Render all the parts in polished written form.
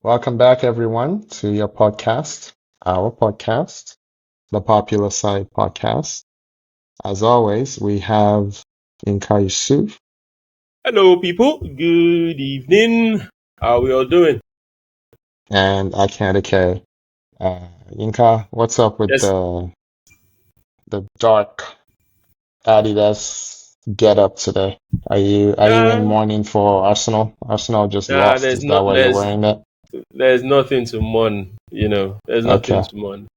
Welcome back, everyone, to your podcast, our podcast, the Popular Side Podcast. As always, we have Hincapie Hello, people. Good evening. How we all doing? and Akanike. Yinka, what's up with Yes. the dark Adidas get up today? Are you in Nah, mourning for Arsenal? Arsenal just nah. lost. There's Is that not. why you're wearing that? There's nothing to mourn. There's nothing Okay, to mourn.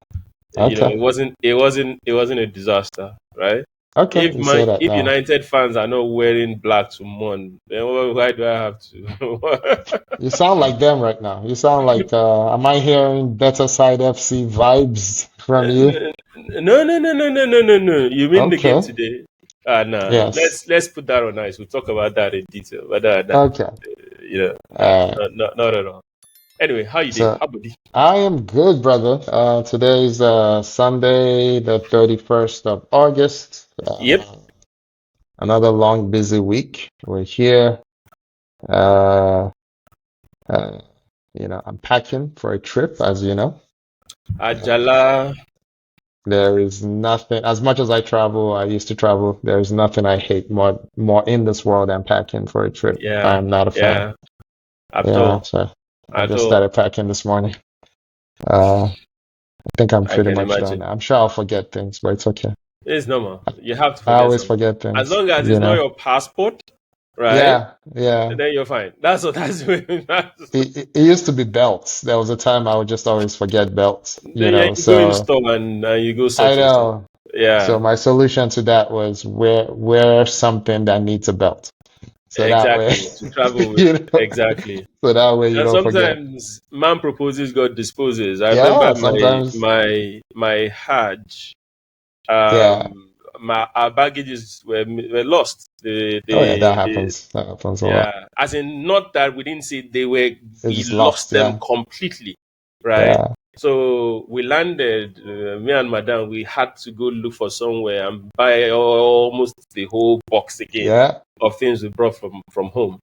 okay, It wasn't a disaster, right? okay. If You say my that if now. United fans are not wearing black to mourn, then why do I have to? You sound like them right now. You sound like, am I hearing Better Side FC vibes from you? No, no, no, no, no, no, no, no. You mean the game Okay. today? Ah, no. Yes. Let's put that on ice. We'll talk about that in detail. But Okay. Uh, not at all. Anyway, how you doing? so How about you? I am good, brother. Today's Sunday, the 31st of August. Yep. Another long, busy week. We're here. Uh, uh, I'm packing for a trip, as you know. Uh, Ajala. There is nothing, as much as I used to travel, there is nothing I hate more in this world than packing for a trip. I Yeah. am not a fan. Yeah. At Yeah, all. so I At just all. started packing this morning. I think I'm I pretty can much done. imagine. I'm sure I'll forget things, but it's okay. It's normal. You have to I forget always something. forget As things, long as you it's not know. your passport, right? Yeah, yeah. Then you're fine. That's what that's It used to be belts. There was a time I would just always forget belts, you then know. you go in So store and you go I sort your stuff. know. So Yeah. my solution to that was wear something that needs a belt. So that way, Exactly. To travel with. you know, Exactly. so that way you And don't forget. sometimes man proposes, God disposes. I remember Yeah, my sometimes, my my Hajj. yeah. Our baggages were lost. Oh yeah, that The happens. That happens a lot. Yeah, as in not that we didn't say It's we just lost lost. them Yeah, completely, right? yeah, So we landed, me and Madame, we had to go look for somewhere and buy almost the whole box again yeah, of things we brought from home.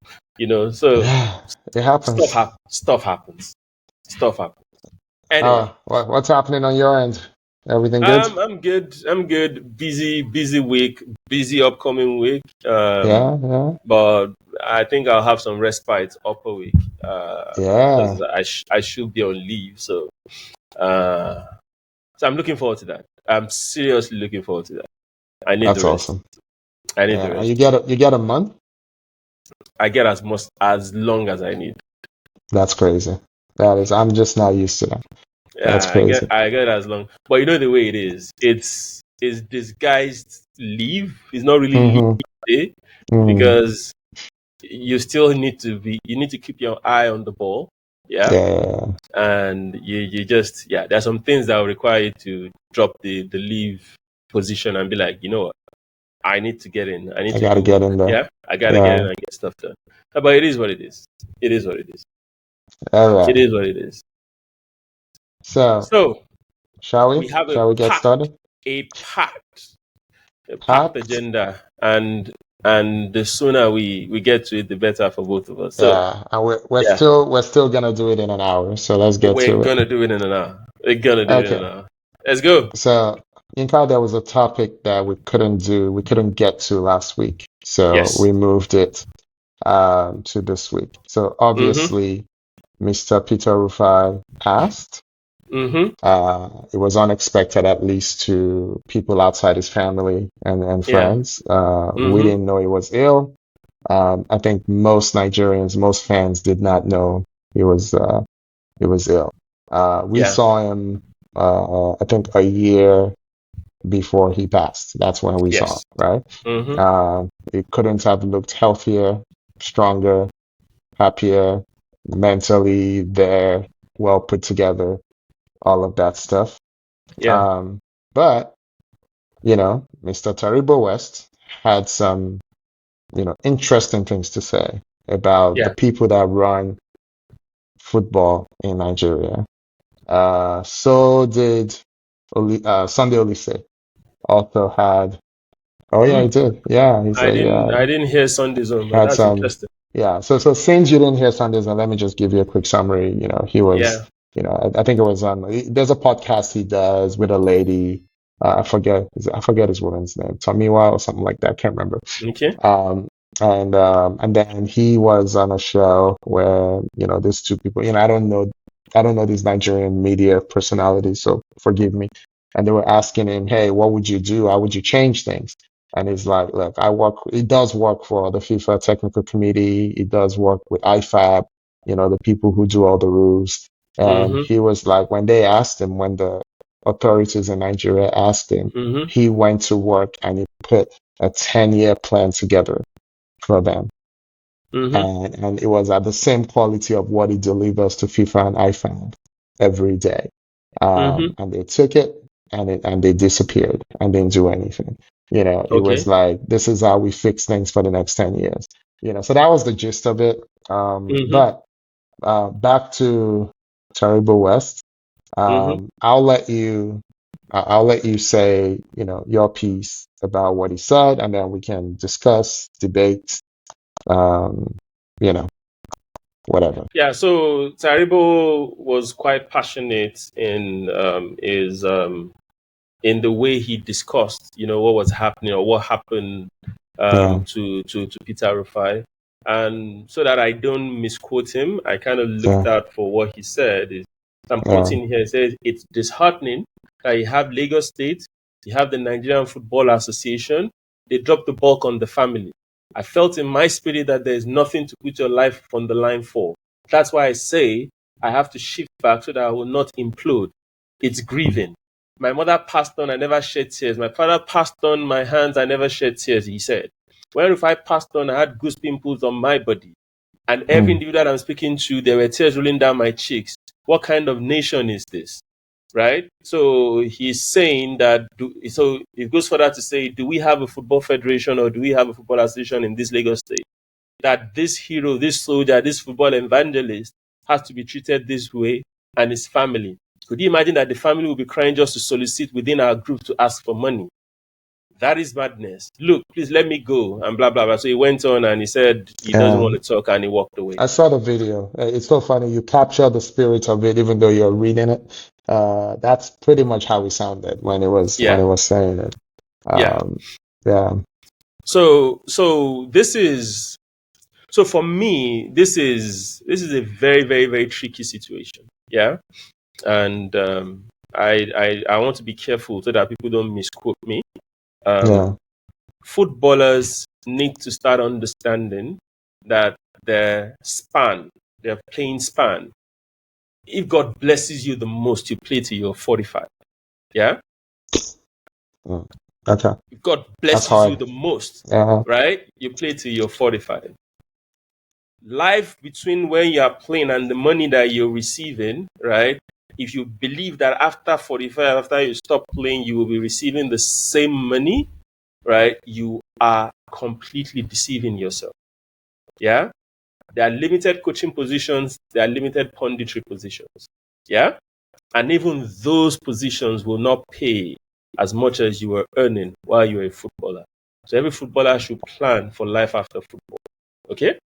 So yeah. It happens. stuff happens, stuff happens. Anyway, What's happening on your end? Everything good? I'm good. I'm good. Busy week, busy upcoming week. Yeah, yeah, But I think I'll have some respite upper week because yeah. I should be on leave. Uh, so I'm looking forward to that. I'm seriously looking forward to that. I need the That's rest. awesome. I need the Yeah, and rest. you get a month? I get as long as I need. That's crazy. That is, I'm just not used to that. That's Yeah, crazy. I get as long. But you know the way it is. It's disguised leave. It's not really leave Mm-hmm. day Mm. because you need to keep your eye on the ball. Yeah. Yeah, And you just there's some things that will require you to drop the leave position and be like, you know what, I need to get in, I need I to gotta do get work. in there. Yeah, I gotta get in Yeah. and get stuff done. But it is what it is. It is what it is. All It right. is what it is. So, So shall we? we have Shall we get started? a packed a packed Packed? agenda, and the sooner we get to it, the better for both of us. So Yeah, and we're yeah, still gonna do it in an hour, so let's get we're to it. gonna do it in an hour. We're gonna do it in an Okay. hour. Let's go. So, in fact, there was a topic that we couldn't get to last week. So Yes. we moved it to this week. So Mm-hmm. obviously, Mr. Peter Rufai passed. Mm-hmm. It was unexpected, at least to people outside his family and Yeah. friends. We Mm-hmm. didn't know he was ill. I think most Nigerians, most fans did not know he he was ill. We Yeah. saw him, I think a year before he passed. That's when we saw him, Yes. right? Mm-hmm. He couldn't have looked healthier, stronger, happier, mentally there, well put together, all of that stuff. Yeah. Um, but, Mr. Taribo West had some, interesting things to say about the Yeah. people that run football in Nigeria. So did Sunday Olise also had. Oh yeah, he Mm. did. Yeah, he said I didn't hear Sunday zone, but had that's some interesting. Yeah. So since you didn't hear Sundays, and let me just give you a quick summary. He was, Yeah. I think it was on, there's a podcast he does with a lady. I forget his woman's name, Tomiwa or something like that. I can't remember. Okay. Um, and then he was on a show where, these two people, I don't know these Nigerian media personalities, so forgive me. And they were asking him, hey, what would you do? How would you change things? And he's like, look, it does work for the FIFA technical committee. It does work with IFAB, the people who do all the rules. And Mm-hmm. he was like, when they asked him, when the authorities in Nigeria asked him, Mm-hmm. he went to work and he put a 10-year plan together for them. Mm-hmm. And it was at the same quality of what he delivers to FIFA and IFAB every day. Mm-hmm. And they took it and they disappeared and didn't do anything. It was Okay. like, this is how we fix things for the next 10 years. So that was the gist of it. Mm-hmm. But back to Taribo West. Mm-hmm. I'll let you say, your piece about what he said, and then we can discuss, debate, um, you know, whatever. Yeah, so Taribo was quite passionate in the way he discussed, what was happening or what happened Yeah, to Peter Rufai. And so that I don't misquote him, I kind of looked yeah, out for what he said. I'm yeah, quoting here. It says, it's disheartening that you have Lagos State, you have the Nigerian Football Association, they dropped the bulk on the family. I felt in my spirit that there is nothing to put your life on the line for. That's why I say I have to shift back so that I will not implode. It's grieving. My mother passed on, I never shed tears. My father passed on my hands, I never shed tears, he said. When if I passed on, I had goose pimples on my body. And every mm, individual that I'm speaking to, there were tears rolling down my cheeks. What kind of nation is this? Right? So he's saying that, so it goes further to say, do we have a football federation or do we have a football association in this Lagos state? That this hero, this soldier, this football evangelist has to be treated this way and his family. Could you imagine that the family will be crying just to solicit within our group to ask for money? That is madness. Look, please let me go and blah, blah, blah. So he went on and he said he doesn't yeah. want to talk and he walked away. I saw the video. It's so funny. You capture the spirit of it, even though you're reading it. That's pretty much how he sounded when he Yeah, was saying it. yeah. Um, yeah, So this is, so for me, this is a very, very, very tricky situation. Yeah. And I want to be careful so that people don't misquote me. yeah, Footballers need to start understanding that their playing span, if God blesses you the most, you play till you're 45. Yeah? mm. Okay, If God that's blesses you hard. the most, Yeah, right? You play till you're 45. Life between when you are playing and the money that you're receiving, right? If you believe that after 45, after you stop playing, you will be receiving the same money, right? You are completely deceiving yourself. Yeah. There are limited coaching positions, there are limited punditry positions. Yeah. And even those positions will not pay as much as you were earning while you were a footballer. So every footballer should plan for life after football. Okay?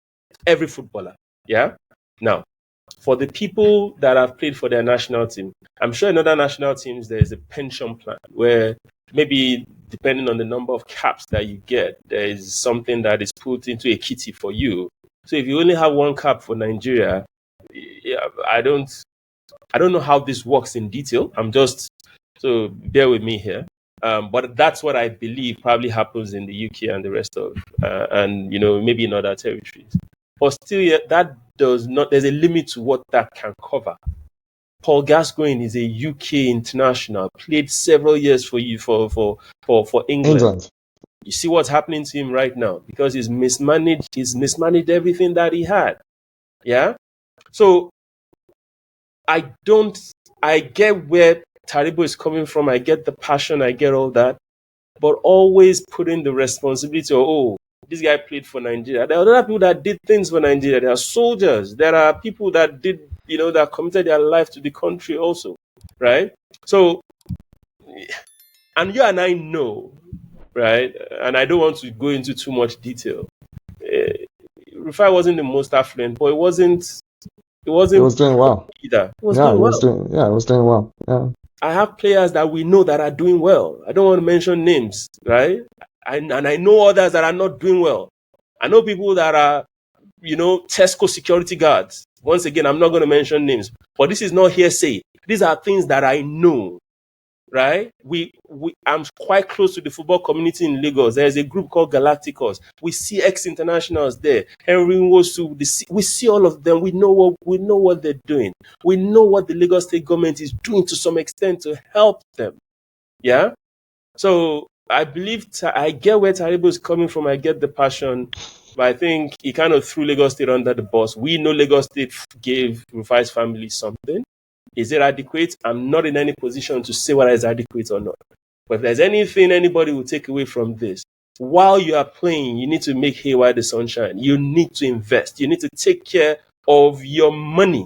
Every footballer. Yeah. Now, for the people that have played for their national team, I'm sure in other national teams there is a pension plan where maybe depending on the number of caps that you get, there is something that is put into a kitty for you. So if you only have one cap for Nigeria, yeah, I don't know how this works in detail. I'm just, so bear with me here. But that's what I believe probably happens in the UK and the rest of, and maybe in other territories. But still, yeah, that does not. There's a limit to what that can cover. Paul Gascoigne is a UK international, played several years for you for England. England. You see what's happening to him right now because he's mismanaged. He's mismanaged everything that he had. Yeah. So I don't. I get where Taribo is coming from. I get the passion. I get all that. But always putting the responsibility of, oh, this guy played for Nigeria. There are other people that did things for Nigeria. There are soldiers. There are people that did, that committed their life to the country also, right? So, and you and I know, right? And I don't want to go into too much detail. Uh, Rufai wasn't the most affluent, but it It wasn't was doing well. either. It was Yeah, doing it was well. doing. Yeah, it was doing well. Yeah. I have players that we know that are doing well. I don't want to mention names, right? And I know others that are not doing well. I know people that are, Tesco security guards. Once again, I'm not going to mention names, but this is not hearsay. These are things that I know, right? I'm quite close to the football community in Lagos. There's a group called Galacticos. We see ex-internationals there. Henry Nwosu, we see all of them. We know what they're doing. We know what the Lagos state government is doing to some extent to help them. Yeah. So I believe I get where Taribo is coming from. I get the passion, but I think he kind of threw Lagos State under the bus. We know Lagos State gave Rufai's family something. Is it adequate? I'm not in any position to say whether it's adequate or not. But if there's anything anybody will take away from this, while you are playing, you need to make hay while the sun shines. You need to invest. You need to take care of your money.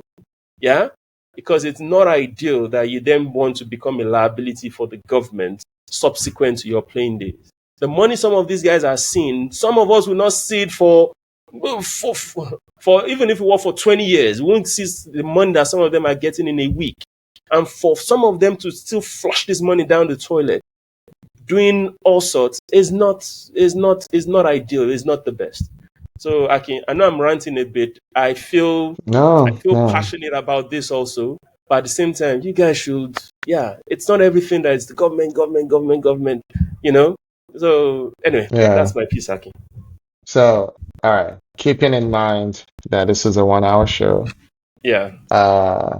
Yeah? Because it's not ideal that you then want to become a liability for the government subsequent to your playing days. The money some of these guys are seeing, some of us will not see it for even if we work for 20 years, we won't see the money that some of them are getting in a week. And for some of them to still flush this money down the toilet, doing all sorts is not ideal. It's not the best. So I know I'm ranting a bit. I No, feel no. passionate about this also, but at the same time, you guys should, yeah, it's not everything that is the government. You know. So anyway, Yeah. that's my piece, Aki. So, all right. Keeping in mind that this is a 1 hour show, Yeah. uh,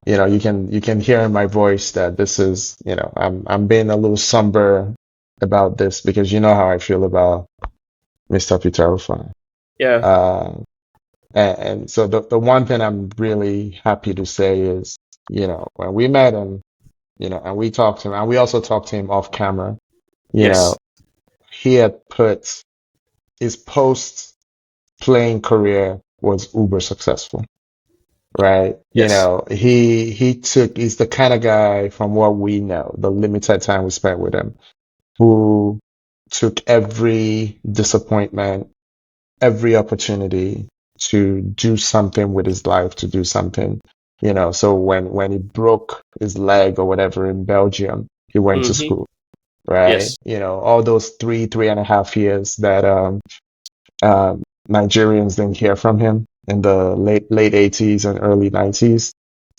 you can hear in my voice that this is, I'm being a little somber about this because you know how I feel about Mr. Peter Rufai. Yeah. Uh, and so the one thing I'm really happy to say is, when we met him, and we talked to him, and we also talked to him off camera, you know, Yes. he had put his post playing career was uber successful, right? Yes. He's the kind of guy from what we know, the limited time we spent with him, who took every disappointment, every opportunity to do something with his life, to do something. So when he broke his leg or whatever in Belgium, he went to Mm-hmm. school, right? Yes. All those 3.5 years that Nigerians didn't hear from him in the late 80s and early 90s.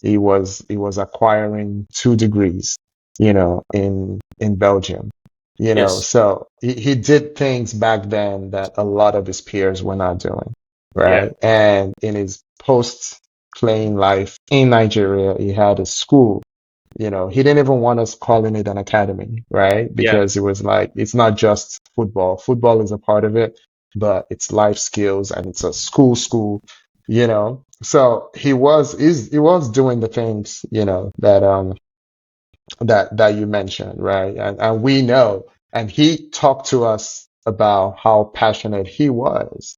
He was acquiring 2 degrees, in Belgium. Yes. So he did things back then that a lot of his peers were not doing, Yeah. right? And in his post playing life in Nigeria, he had a school. He didn't even want us calling it an academy, right? Yeah. Because it was like, it's not just football. Football is a part of it, but it's life skills and it's a school. So he was doing the things, that you mentioned, right? And we know, and he talked to us about how passionate he was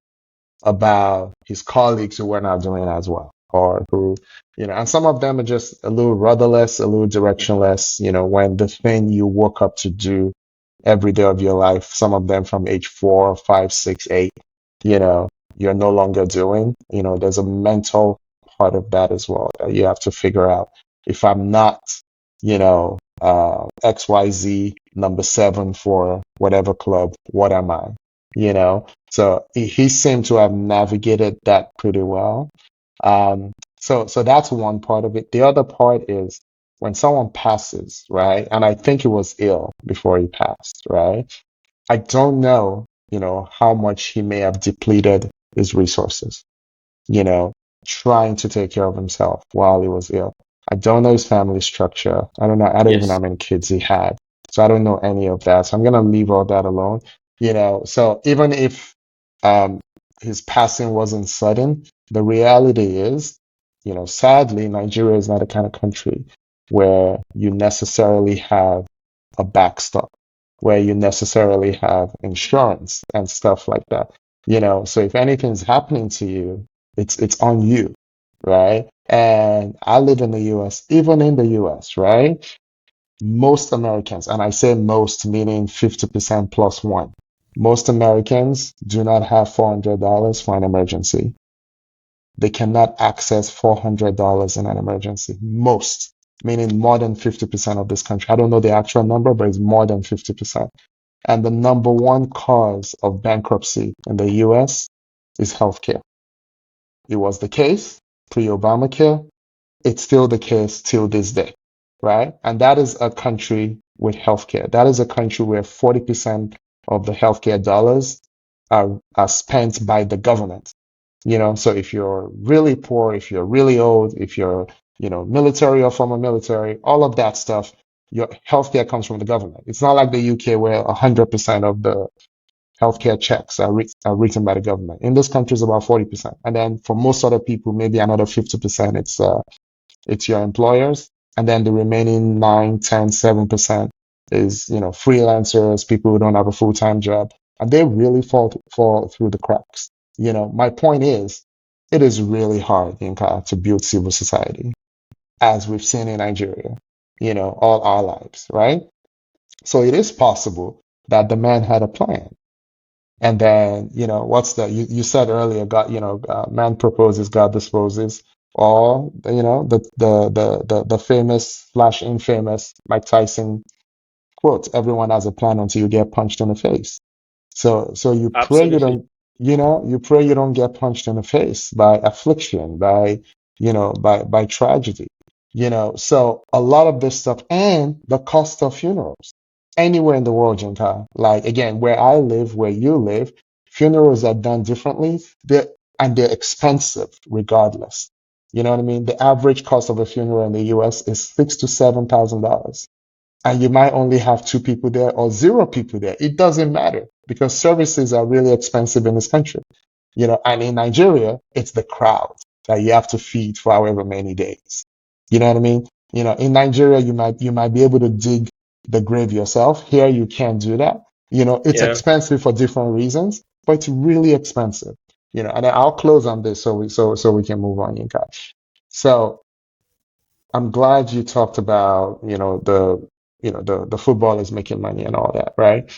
about his colleagues who were not doing as well, or who, and some of them are just a little rudderless, a little directionless, when the thing you woke up to do every day of your life, some of them from age 4, 5, 6, 8, you know, you're no longer doing, there's a mental part of that as well that you have to figure out. If I'm not, XYZ number 7 for whatever club, what am I? So he seemed to have navigated that pretty well. So that's one part of it. The other part is when someone passes, right? And I think he was ill before he passed, right? I don't know, how much he may have depleted his resources, you know, trying to take care of himself while he was ill. I don't know his family structure. I don't know. I don't even know Yes. how many kids he had. So I don't know any of that. So I'm gonna leave all that alone. So even if um his passing wasn't sudden, the reality is, sadly, Nigeria is not a kind of country where you necessarily have a backstop, where you necessarily have insurance and stuff like that. So if anything's happening to you, it's on you, right? And I live in the US, even in the US, right? Most Americans, and I say most meaning 50% plus one, Most Americans do not have $400 for an emergency. They cannot access $400 in an emergency. Most, meaning more than 50% of this country. I don't know the actual number, but it's more than 50%. And the number one cause of bankruptcy in the US is healthcare. It was the case pre-Obamacare. It's still the case till this day, right? And that is a country with healthcare. That is a country where 40% of the healthcare dollars are spent by the government. So if you're really poor, if you're really old, if you're, military or former military, all of that stuff, your healthcare comes from the government. It's not like the UK where 100% of the healthcare checks are written by the government. In this country, it's about 40%. And then for most other people, maybe another 50%, it's your employers. And then the remaining 9, 10, 7% is, freelancers, people who don't have a full-time job. And they really fall through the cracks. My point is, it is really hard, Yinka, to build civil society, as we've seen in Nigeria, all our lives, right? So it is possible that the man had a plan. And then, you said earlier, God, man proposes, God disposes, or, the famous slash infamous Mike Tyson quote, everyone has a plan until you get punched in the face. So you pray you Absolutely. don't, you pray you don't get punched in the face by affliction, by tragedy, so a lot of this stuff and the cost of funerals anywhere in the world, Jinka, like again, where I live, where you live, funerals are done differently. And they're expensive regardless. You know what I mean? The average cost of a funeral in the US is $6,000 to $7,000, and you might only have two people there or zero people there. It doesn't matter because services are really expensive in this country. And in Nigeria, it's the crowd that you have to feed for however many days. You know what I mean? In Nigeria, you might be able to dig the grave yourself. Here, you can't do that. It's Yeah. expensive for different reasons, but it's really expensive. And then I'll close on this so we can move on, Yinka. So I'm glad you talked about, the football is making money and all that, right?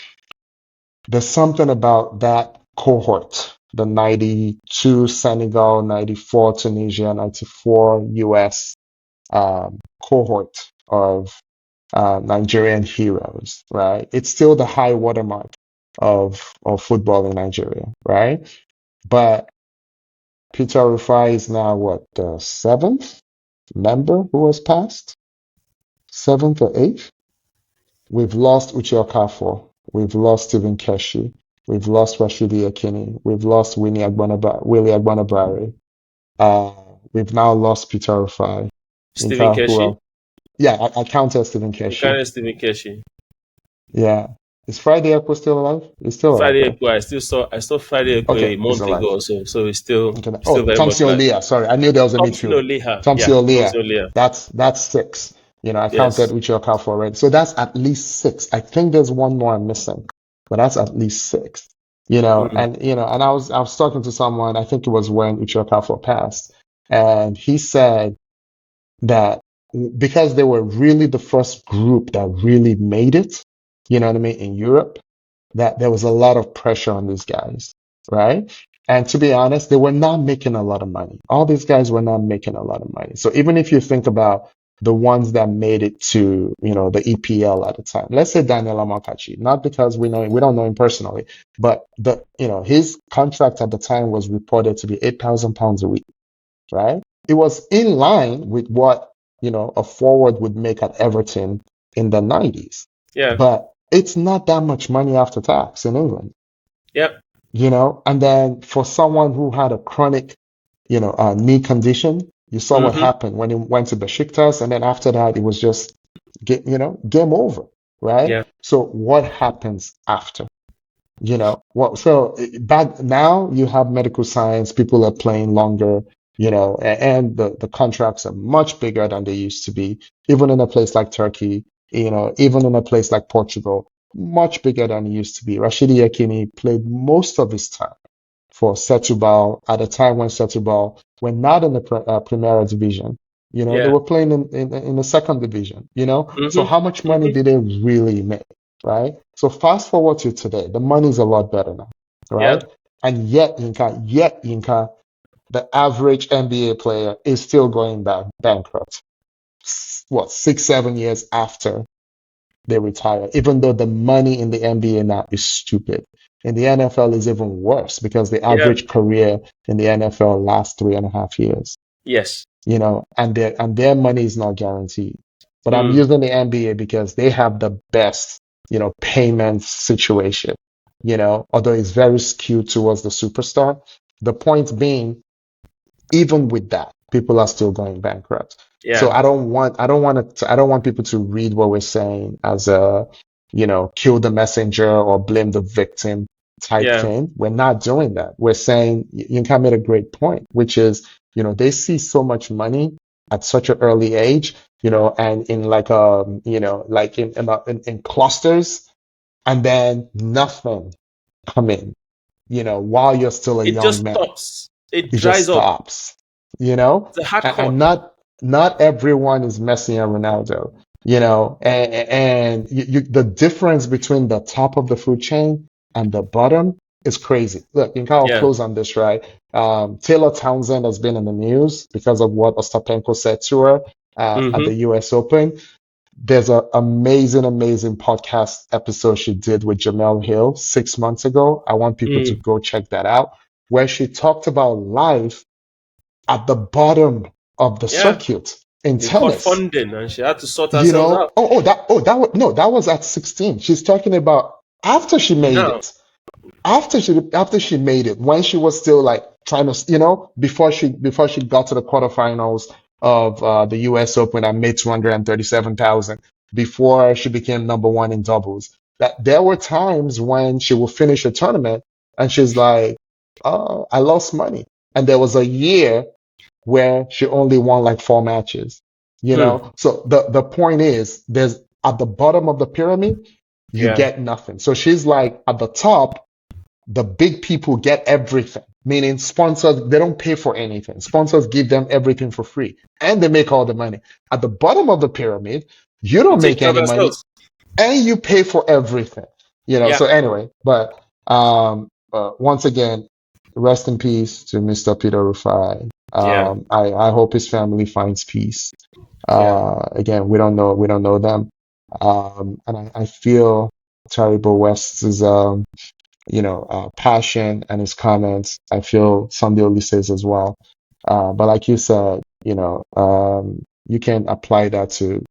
There's something about that cohort, the 92 Senegal, 94 Tunisia, 94 US cohort of Nigerian heroes, right? It's still the high watermark of football in Nigeria, right? But Peter Rufai is now what, the seventh member who has passed? Seventh or eighth? We've lost Uche Okafor. We've lost Stephen Keshi. We've lost Rashidi Akini. We've lost Willie Agbonabari. Uh, we've now lost Peter Rufai. Stephen Inka, who Keshi. else? Yeah, I counted Stephen You Keshi. can't Stephen Keshi. Yeah. Is Friday Echo still alive? He's still alive, Friday right? Echo. I saw Friday Echo Okay, a he's month ago alive. or so. So it's still Okay. still Oh, very much Thompson alive. Olia. Sorry, I knew there was a Thompson midfielder. Oleha. Thompson Yeah, Olia. Thompson Oleha. That's six. I counted Yes. Uche Okafor already. So that's at least six. I think there's one more I'm missing, but that's at least six. Mm. And I was talking to someone, I think it was when Uche Okafor passed, and he said that because they were really the first group that really made it, you know what I mean, in Europe, that there was a lot of pressure on these guys, right? And to be honest, they were not making a lot of money. All these guys were not making a lot of money. So even if you think about the ones that made it to, the EPL at the time, let's say Daniel Amokachi, not because we don't know him personally, but his contract at the time was reported to be £8,000 a week, right? It was in line with what, a forward would make at Everton in the 90s. Yeah. But it's not that much money after tax in England, Yep. and then for someone who had a chronic, knee condition, you saw what Mm-hmm. happened when he went to Besiktas, and then after that, it was just, game over, right? Yeah. So what happens after? So back now you have medical science, people are playing longer, and the contracts are much bigger than they used to be, even in a place like Turkey, even in a place like Portugal, much bigger than it used to be. Rashidi Yekini played most of his time for Setúbal at a time when Setúbal were not in the Primera Division. They Yeah. were playing in the second division, so Mm-hmm. how much money Mm-hmm. did they really make? right? So fast forward to today, the money's a lot better now, Yeah. right? And yet, Inca, the average NBA player is still going bankrupt. What, 6, 7 years after they retire, even though the money in the NBA now is stupid. In the NFL is even worse because the Yeah. average career in the NFL lasts 3.5 years, Yes. and their money is not guaranteed. But I'm Mm. using the NBA because they have the best, payment situation, although it's very skewed towards the superstar. The point being, even with that, people are still going bankrupt. So Yeah. I don't want people to read what we're saying as a, kill the messenger or blame the victim type Yeah. thing. We're not doing that. We're saying Yinka made a great point, which is, they see so much money at such an early age, and in like like in clusters, and then nothing come in, while you're still a It young just man. stops. It It just dries up. stops, you know, It's a hard and cut. not everyone is Messi and Ronaldo, and the difference between the top of the food chain and the bottom is crazy. Look, you can kind of Yeah. close on this, right? Taylor Townsend has been in the news because of what Ostapenko said to her at Mm-hmm. the US Open. There's an amazing podcast episode she did with Jamel Hill 6 months ago. I want people to Mm. go check that out, where she talked about life at the bottom of the Yeah. circuit in They cut tennis. funding and she had to sort herself out. That was at 16. She's talking about after she made Now. it. After she made it, when she was still like trying to, before she got to the quarterfinals of the US Open and made 237,000 before she became number one in doubles. That there were times when she will finish a tournament and she's like, "Oh, I lost money." And there was a year where she only won like 4 matches. Hmm. So the point is, there's at the bottom of the pyramid, you Yeah. get nothing. So she's like at the top, the big people get everything, meaning sponsors, they don't pay for anything. Sponsors give them everything for free and they make all the money. At the bottom of the pyramid, you You don't take make care of any money yourselves. and you pay for everything. Yeah. So anyway, but once again, rest in peace to Mr. Peter Rufai. Yeah. I hope his family finds peace. Yeah. Again, we don't know them. And I feel Taribo West's passion and his comments. I feel Sunday Olise's as well. But like you said, you can apply that to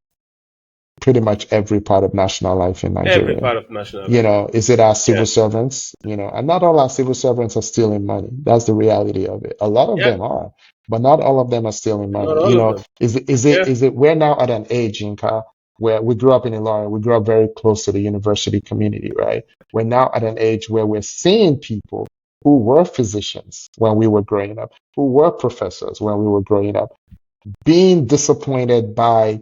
pretty much every part of national life in Every Nigeria. part of national life. Is it our Yeah. civil servants? And not all our civil servants are stealing money. That's the reality of it. A lot of Yeah. them are, but not all of them are stealing Not money. all of them. Yeah. We're now at an age, Inka, where we grew up in Ilorin, we grew up very close to the university community, right? We're now at an age where we're seeing people who were physicians when we were growing up, who were professors when we were growing up, being disappointed by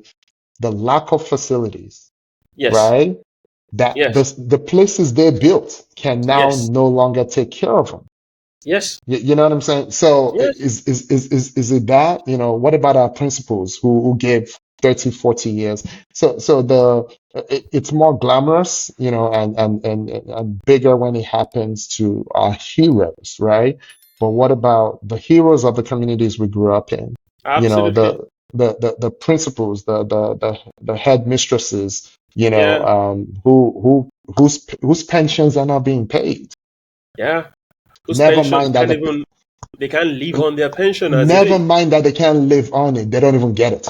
the lack of facilities, Yes. right? That Yes. the places they built can now Yes. no longer take care of them. Yes. You know what I'm saying? So Yes. is it that, what about our principals who gave 30, 40 years? So it's more glamorous, and bigger when it happens to our heroes, right? But what about the heroes of the communities we grew up in? You know, Absolutely. the principals, the head mistresses, Yeah. whose pensions are not being paid. Yeah. Whose Never pension mind that can't the even they can't live on their pension as it Never is. mind that they can't live on it. They don't even get it.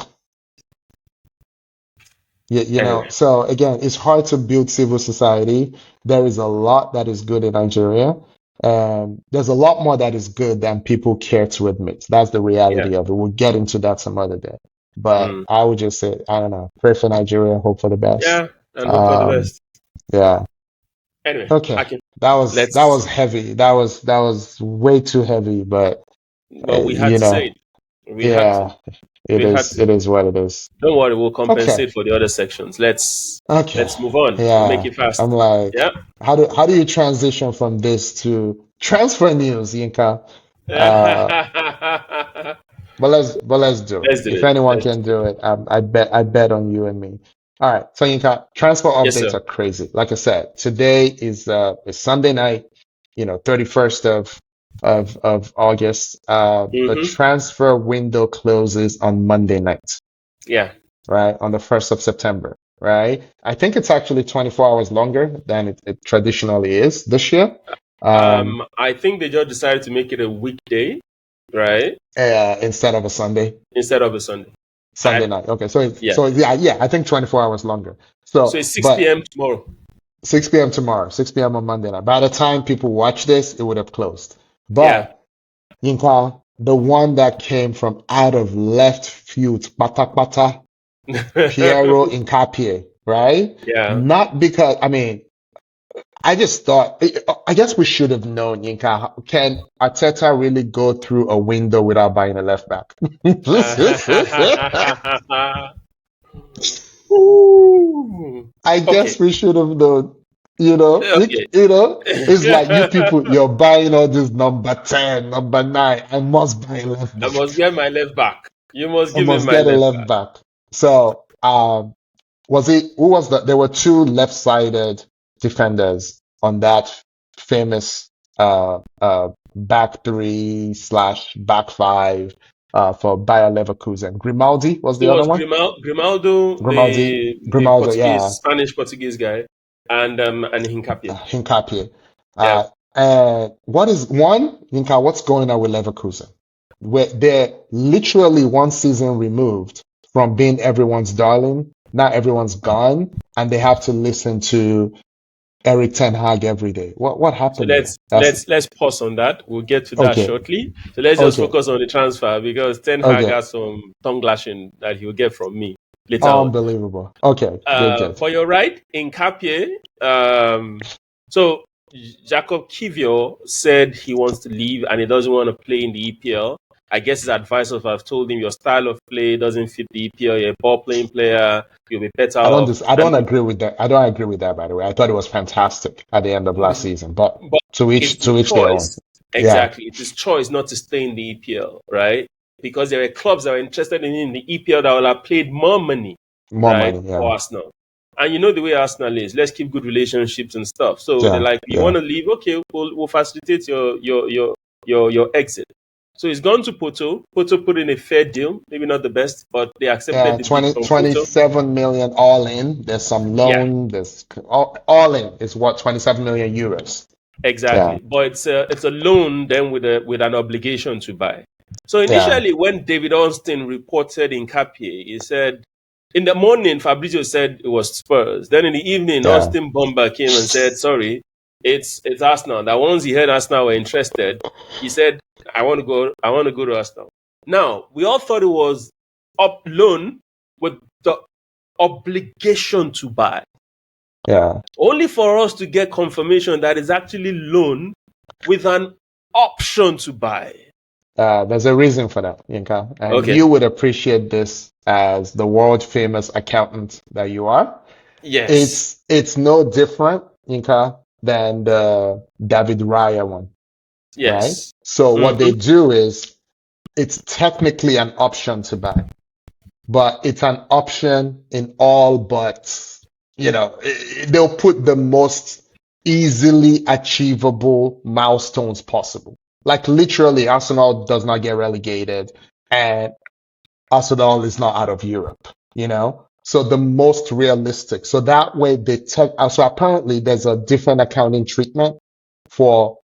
Anyway. So again, it's hard to build civil society. There is a lot that is good in Nigeria. There's a lot more that is good than people care to admit. That's the Yeah. reality of it. We'll get into that some other day. But Mm. I would just say, I don't know, pray for Nigeria, hope for the best. Yeah. And hope for the Um, best. yeah. Anyway, Okay. I can That was let's heavy. That was way too heavy, but but we had you to say know, it. We had to. yeah, it We had is to. it is what it is. Don't worry, we'll Okay. compensate for the other sections. Okay. Let's move on. We'll make Yeah. it fast. I'm like, Yeah. how do you transition from this to transfer news, Yinka? Uh, Let's but let's do it. do If it. anyone Let's can do it, I bet on you and me. All right. So you got transfer Yes, updates sir. are crazy. Like I said, today is Sunday night, 31st of August. The Mm-hmm. transfer window closes on Monday night, Yeah. right? On the 1st of September, right? I think it's actually 24 hours longer than it traditionally is this year. Um, I think they just decided to make it a weekday, right, Instead of a instead of a Sunday. Sunday I night. Okay. So Yeah. yeah, I think 24 hours longer. So So, it's 6 but p.m. tomorrow. 6 p.m. tomorrow, 6 p.m. on Monday night. By the time people watch this, it would have closed. Yeah. But Yinka, the one that came from out of left field, pata pata, Piero Hincapie, right? Yeah. Not because, I mean, I just thought, I guess we should have known, Yinka. Can Arteta really go through a window without buying a left back? Ooh. I Okay. guess we should have known. Okay. It's like you people, you're buying all this number 10, number 9. I must buy a left I back. must get my left back. You must I give me must my get a left left back. back. So, who was that? There were two left-sided defenders on that famous back three slash back five for Bayer Leverkusen. Grimaldi was It the other was one. Grimaldo, Grimaldi, the Grimaldo, yeah. Portuguese, Spanish Portuguese guy, and Hincapie. Hincapie. Yeah. And what is one, Yinka, what's going on with Leverkusen? Where they're literally one season removed from being everyone's darling. Now everyone's gone, and they have to listen to Eric Ten Hag every day. What So happened there? let's That's let's let's pause on that. We'll get to that okay. shortly. So let's just Okay. focus on the transfer because Ten Hag Okay. has some tongue lashing that he'll get from me later on. Unbelievable. Okay. Good, good. For your right, in Capie, so Jacob Kiwior said he wants to leave and he doesn't want to play in the EPL. I guess his advisors have told him your style of play doesn't fit the EPL. You're a ball playing player. You'll be better off. I don't And agree with that. I don't agree with that, by the way. I thought it was fantastic at the end of last season, but but it's the to each their own. choice. Yeah. Exactly. It's his choice not to stay in the EPL, right? Because there were clubs that were interested in the EPL that will have paid more money, More right, money. for Yeah. Arsenal. And you know the way Arsenal is. Let's keep good relationships and stuff. So they're Yeah. like, you Yeah. want to leave? Okay, we'll facilitate your exit. So he's gone to Porto. Porto put in a fair deal, maybe not the best, but they accepted Yeah, the bid from Porto. 27 million all in. There's some Yeah, loan. There's all in is what, 27 million euros. Yeah, exactly. But it's a loan then with an obligation to buy. So yeah, initially, when David Ornstein reported in Capie, he said in the morning Fabrizio said it was Spurs. Then in the evening, yeah. Austin Bomber came and said, "Sorry, it's Arsenal." That once he heard Arsenal were interested, he said, "I want to go. I want to go to Arsenal." Now we all thought it was up loan with the obligation to buy, Yeah. only for us to get confirmation that it's actually loan with an option to buy. There's a reason for that, Yinka, and Okay. you would appreciate this as the world famous accountant that you are. Yes. It's no different, Yinka, than the David Raya one, right? Yes. So what they Mm-hmm. do is it's technically an option to buy, but it's an option in all but, they'll put the most easily achievable milestones possible. Like literally, Arsenal does not get relegated and Arsenal is not out of Europe, you know? So the most realistic. So that way they take, so apparently there's a different accounting treatment for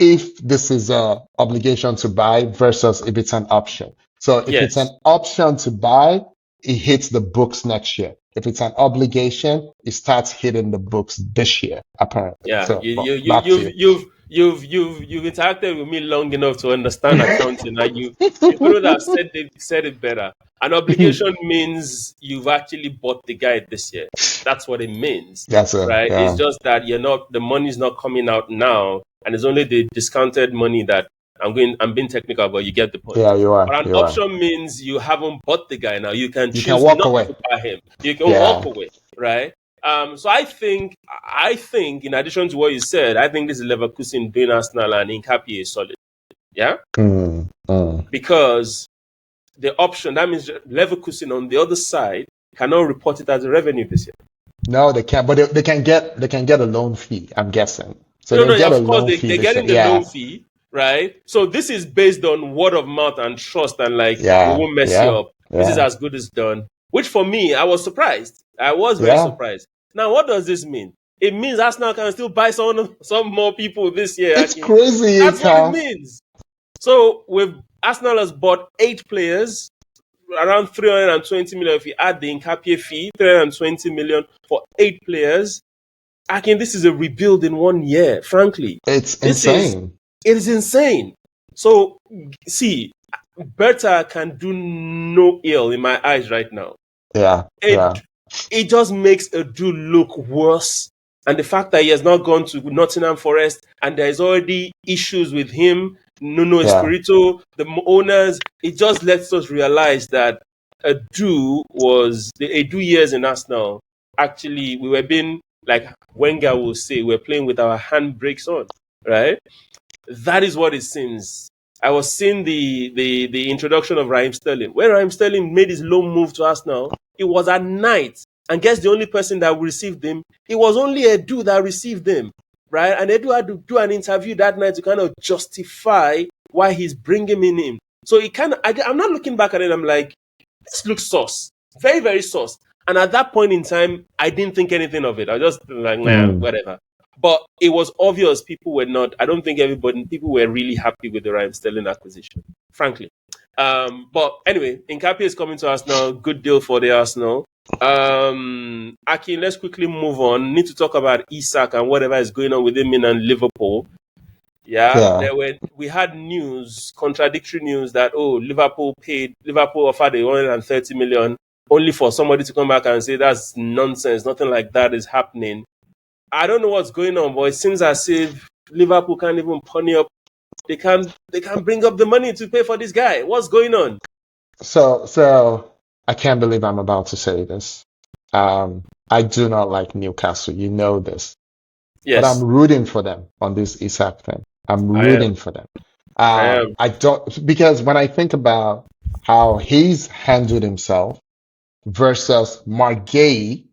if this is a obligation to buy versus if it's an option. So if it's Yes. an option to buy, it hits the books next year. If it's an obligation, it starts hitting the books this year, apparently. Yeah. So, You well, you you back to you've you. you've interacted with me long enough to understand accounting. And you couldn't have said it better. An obligation means you've actually bought the guy this year. That's what it means, right? It's Yeah, just that the money's not coming out now, and it's only the discounted money that I'm being technical, but you get the point. yeah, you are, But an you are. option means you haven't bought the guy now. You can You can choose walk not away. to buy him. You can walk Yeah. away, right? So I think in addition to what you said, I think this is Leverkusen doing Arsenal and Hincapie is solid. Yeah, Mm, mm. because the option that means Leverkusen on the other side cannot report it as a revenue this year. No, they can't. But they can get a loan fee, I'm guessing. So No, they'll no, get a of course loan fee they're this year. getting the loan Yeah, fee, right? So this is based on word of mouth and trust, and like we yeah, won't mess you yeah, up. This is yeah, as good as done. Which for me, I was surprised. I was very yeah. surprised. Now, what does this mean? It means Arsenal can still buy some more people this year, It's Aki. crazy, That's what it Ika. means. So with Arsenal has bought 8 players, around 320 million. If you add the Hincapie fee, 320 million for 8 players. Akin, this is a rebuild in 1 year, frankly. It's This is insane. it is insane. So see, Berta can do no ill in my eyes right now. Yeah, yeah, It just makes a dude look worse. And the fact that he has not gone to Nottingham Forest and there is already issues with him, Nuno yeah, Espirito, the owners, it just lets us realize that the Edu years in Arsenal, actually, we were being, like Wenger will say, we're playing with our handbrakes on, right? That is what it seems. I was seeing the introduction of Raheem Sterling. When Raheem Sterling made his loan move to Arsenal, it was at night. And guess the only person that received him, it was only Edu that received him, right? And Edu had to do an interview that night to kind of justify why he's bringing him in. So it kind of, I'm not looking back at it. I'm like, this looks sauce, very very sauce. And at that point in time, I didn't think anything of it. I was just like, nah, mm, whatever. But it was obvious people were not. I don't think people were really happy with the Raheem Sterling acquisition, frankly. But anyway, Hincapie is coming to Arsenal. Good deal for the Arsenal. Aki, let's quickly move on. Need to talk about Isak and whatever is going on with him in Liverpool. Yeah, yeah. we had contradictory news that Liverpool offered 130 million only for somebody to come back and say that's nonsense. Nothing like that is happening. I don't know what's going on, but it seems as if Liverpool can't even pony up. They can't bring up the money to pay for this guy. What's going on? So I can't believe I'm about to say this. I do not like Newcastle. You know this. But I'm Yes, rooting for them on this Isak thing. I'm I am. rooting for them. I am. I don't, because when I think about how he's handled himself versus Margay,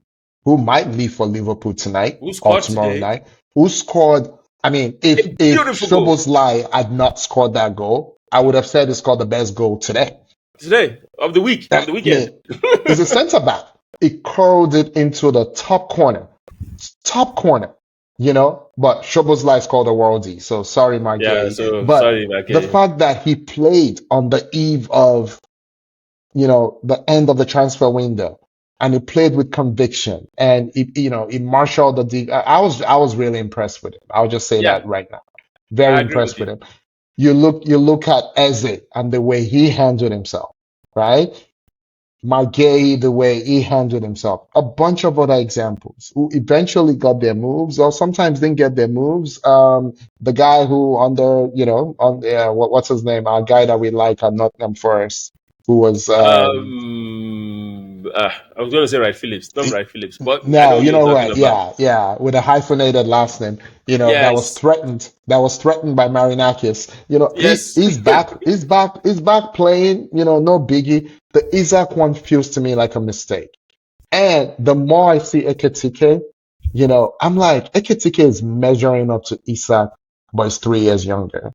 who might leave for Liverpool tonight Who or scored tomorrow today? night, who scored, I mean, A if beautiful goal Szoboszlai had not scored that goal, I would have said he scored the best goal today. today of the week, of I the weekend. mean, he's a centre back. He curled it into the top corner, but Szoboszlai called a worldie. So sorry, Yeah. Margay. So But sorry, the Maki. fact that he played on the eve of, the end of the transfer window, and he played with conviction, and he marshaled the deep. I was really impressed with him. I'll just say Yeah, that right now. Very I agree with impressed you. with him. You look at Eze and the way he handled himself, right? Margay, the way he handled himself, a bunch of other examples who eventually got their moves or sometimes didn't get their moves. The guy who what's his name? Our guy that we like at Nottingham Forest, who was I was going to say Wright Phillips, not Wright Phillips, but I know no, who you're talking right? about. Yeah, yeah, with a hyphenated last name. That was Yes, threatened. That was threatened by Marinakis. yes. He's back. He's back playing. No biggie. The Isaac one feels to me like a mistake. And the more I see Ekitike, I'm like, Ekitike is measuring up to Isak, but he's 3 years younger.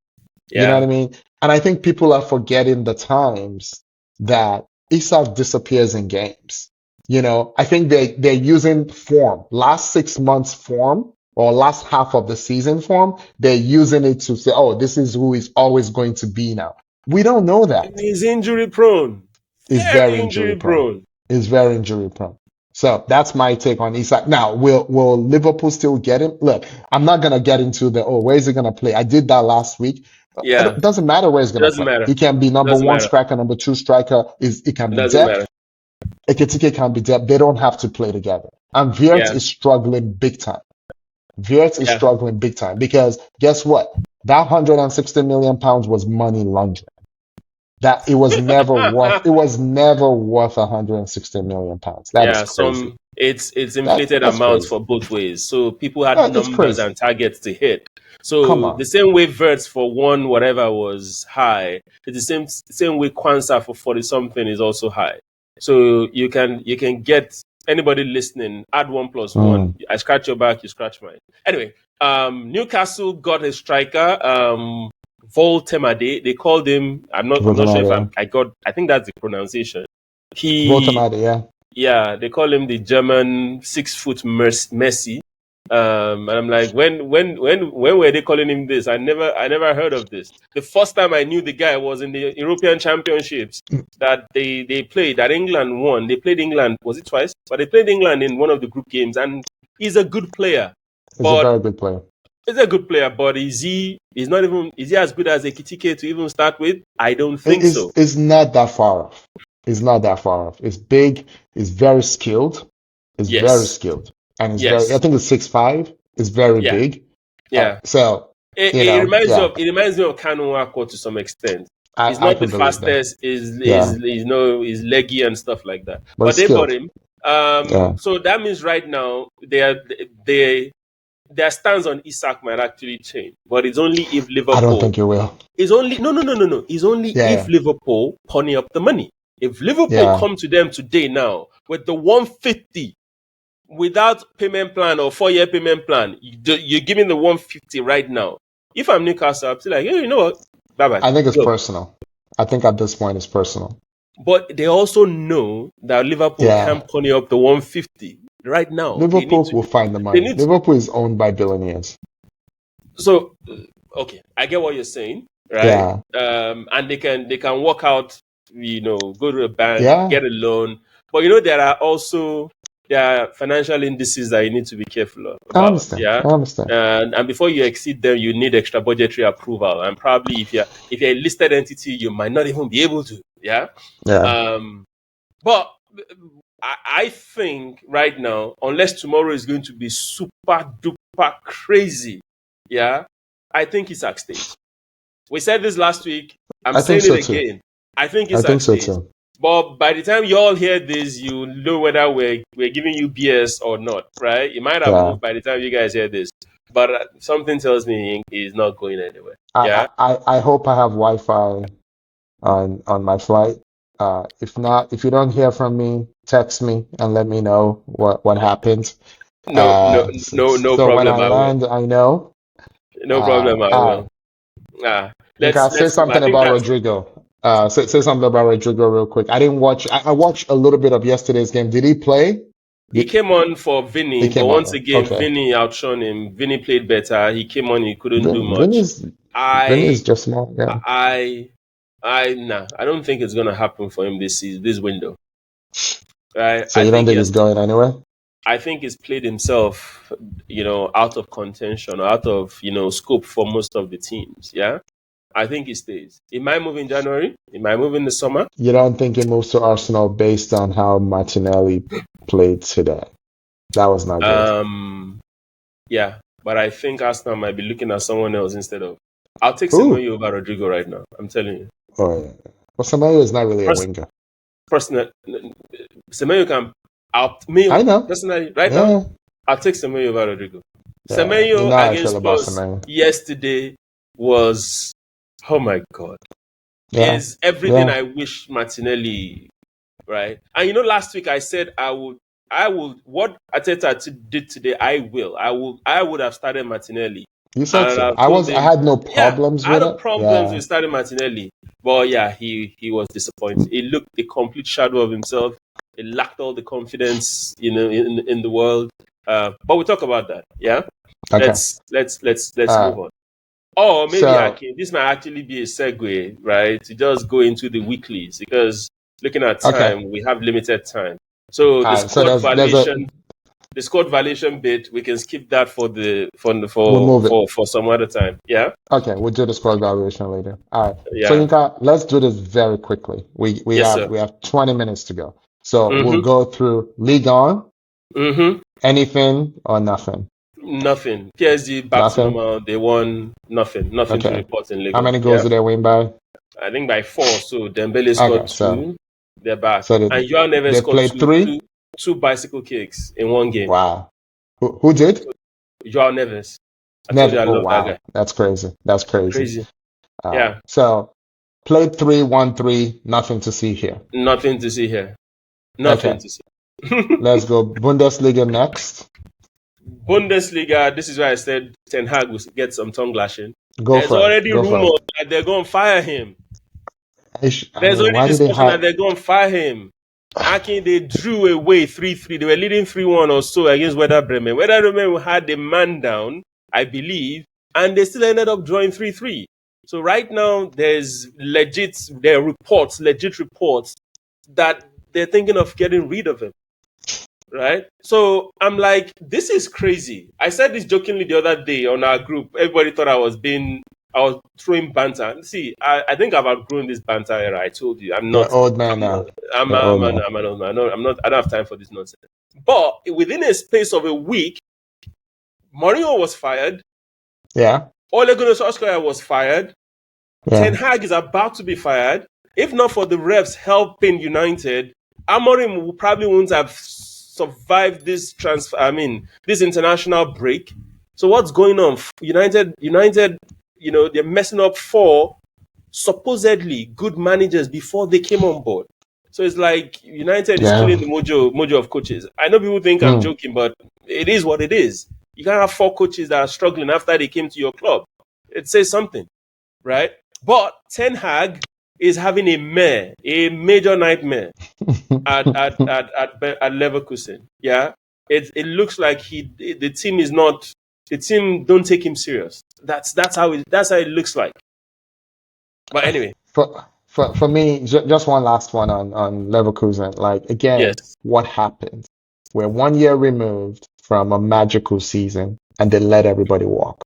You know what Yeah. I mean? And I think people are forgetting the times that Isak disappears in games. I think they're using form, last 6 months form or last half of the season form. They're using it to say, oh, this is who he's always going to be now. We don't know And that. he's injury prone. He's Very very injury injury prone. prone. He's very injury prone. So that's my take on Isak. Now, will Liverpool still get him? Look, I'm not gonna get into where is he gonna play? I did that last week. Yeah. It doesn't matter where he's It gonna doesn't play. matter. He can be It number doesn't one matter. striker, number two striker. It can It be doesn't matter. depth. Ekitike can be depth. They don't have to play together. And Wirtz Yeah. is struggling big time. Wirtz is Yeah. struggling big time because guess what? That £160 million was money laundering. That it was never worth £160 million. That is Yeah. crazy. It's That inflated that's amounts crazy. for both ways. So people had It's numbers crazy. and targets to hit. Come So on. the same way Verts for one whatever was high, it's the same way Kwanzaa for 40 something is also high. So you can get anybody listening, add 1+1. I scratch your back, you scratch mine. Anyway, Newcastle got a striker, Voltemade. They called him. I'm not sure if I think that's the pronunciation. Voltemade, yeah, they call him the German 6-foot Messi. And I'm like, when were they calling him this? I never heard of this. The first time I knew the guy was in the European Championships that they played, that England won. They played England, was it twice? But they played England in one of the group games, and he's a good player. He's a very good player. He's a good player, but is he as good as Ekitike to even start with? I don't think so. It's not that far off. It's not that far off. It's big. It's very skilled. It's very skilled. And it's very, I think it's 6'5". It's very big. Yeah. So it reminds me of Kanu Akko to some extent. He's not the fastest, is leggy and stuff like that. But they bought him. So that means right now their stance on Isak might actually change. But it's only if Liverpool, I don't think it will. It's only no. It's only if Liverpool pony up the money. If Liverpool come to them today now with the 150 without payment plan or 4-year payment plan, you're giving the 150 right now. If I'm Newcastle, I'm still like, hey, you know what? Bye-bye. I think it's personal. I think at this point it's personal. But they also know that Liverpool can't pony up the 150 right now. Liverpool will find the money. Liverpool is owned by billionaires. So, okay, I get what you're saying, right? Yeah. And they can work out, go to a bank, get a loan. But there are financial indices that you need to be careful of. I understand. And before you exceed them, you need extra budgetary approval. And probably if you're a listed entity, you might not even be able to. Yeah. But I think right now, unless tomorrow is going to be super duper crazy, I think Isak stays. We said this last week. I'm saying it again. I think Isak stays. So too. But by the time you all hear this, you know whether we're giving you BS or not, right? It might have moved by the time you guys hear this. But something tells me he's not going anywhere. I hope I have Wi-Fi on my flight. If not, if you don't hear from me, text me and let me know what happened. No so problem. When I land, I know. No problem. I will. Let's say something about Rodrygo. Say something about Rodrygo real quick. I didn't watch. I watched a little bit of yesterday's game. Did he play? He came on for Vinny, but once again, Vinny outshone him. Vinny played better. He came on. He couldn't do much. Vinny's just small. Yeah. I don't think it's gonna happen for him this window. Right? So you don't think he's going anywhere? I think he's played himself, out of contention, out of scope for most of the teams. Yeah. I think he stays. He might move in January. He might move in the summer. You don't think he moves to Arsenal based on how Martinelli played today? That was not good. Yeah, but I think Arsenal might be looking at someone else instead of. I'll take Semenyo over Rodrygo right now. I'm telling you. Oh yeah. Well, Semenyo is not really a winger. Personally, Semenyo can out me. I know. Personally, right now, I'll take Semenyo over Rodrygo. Yeah. Semenyo against Spurs yesterday was. Oh my God. Is everything I wish Martinelli, right? And last week I said I would what Arteta did today, I would have started Martinelli. You said so. I had no problems with it. I had no problems with starting Martinelli. But he was disappointed. He looked a complete shadow of himself. He lacked all the confidence, in the world. But we'll talk about that. Yeah? Okay. Let's move on. Or maybe this might actually be a segue, right? To just go into the weeklies because looking at time, we have limited time. So the squad valuation bit, we can skip that for some other time. Yeah. Okay, we'll do the squad valuation later. All right. Yeah. So Yinka, let's do this very quickly. We have 20 minutes to go. So we'll go through Ligue 1. Anything or nothing. Nothing. PSG back to normal. They won nothing. Nothing to report in Liga. How many goals did they win by? I think by 4. So Dembele scored 2. They're back. So and Joao Neves scored two bicycle kicks in one game. Wow. Who did? Joao Neves. That guy. That's crazy. Yeah. So played 3, won 3. Nothing to see here. Nothing to see here. Nothing Okay, to say. let's go Bundesliga next. Bundesliga, this is why I said Ten Hag will get some tongue lashing. Go There's for it. already Go for rumors it. that they're going to fire him. I There's mean, already why did they discussion that hire? they're going to fire him. Akin, they drew away 3-3. They were leading 3-1 or so against Werder Bremen. Werder Bremen had the man down, I believe, and they still ended up drawing 3-3. So right now, there are legit reports that they're thinking of getting rid of him. Right? So I'm like, this is crazy. I said this jokingly the other day on our group. Everybody thought I was throwing banter. See, I think I've outgrown this banter era. I told you, I'm You're not. an old man I'm now. not. I'm, You're an I'm, old I'm, man. I'm, I'm not. I don't have time for this nonsense. But within a space of a week, Mourinho was fired. Yeah, Ole Gunnar Solskjaer was fired. Ten yeah, Hag is about to be fired. If not for the refs helping United, Amorim probably wouldn't have survived this transfer. I mean, this international break. So what's going on? United, they're messing up four supposedly good managers before they came on board. So it's like United is yeah. killing the mojo of coaches. I know people think I'm Mm. joking, but it is what it is. You can't have four coaches that are struggling after they came to your club. It says something, right? But Ten Hag is having a major nightmare at Leverkusen. Yeah, it looks like the team don't take him serious. That's how it looks like. But anyway, For me, just one last one on Leverkusen. Like again, yes, what happened? We're 1 year removed from a magical season, and they let everybody walk.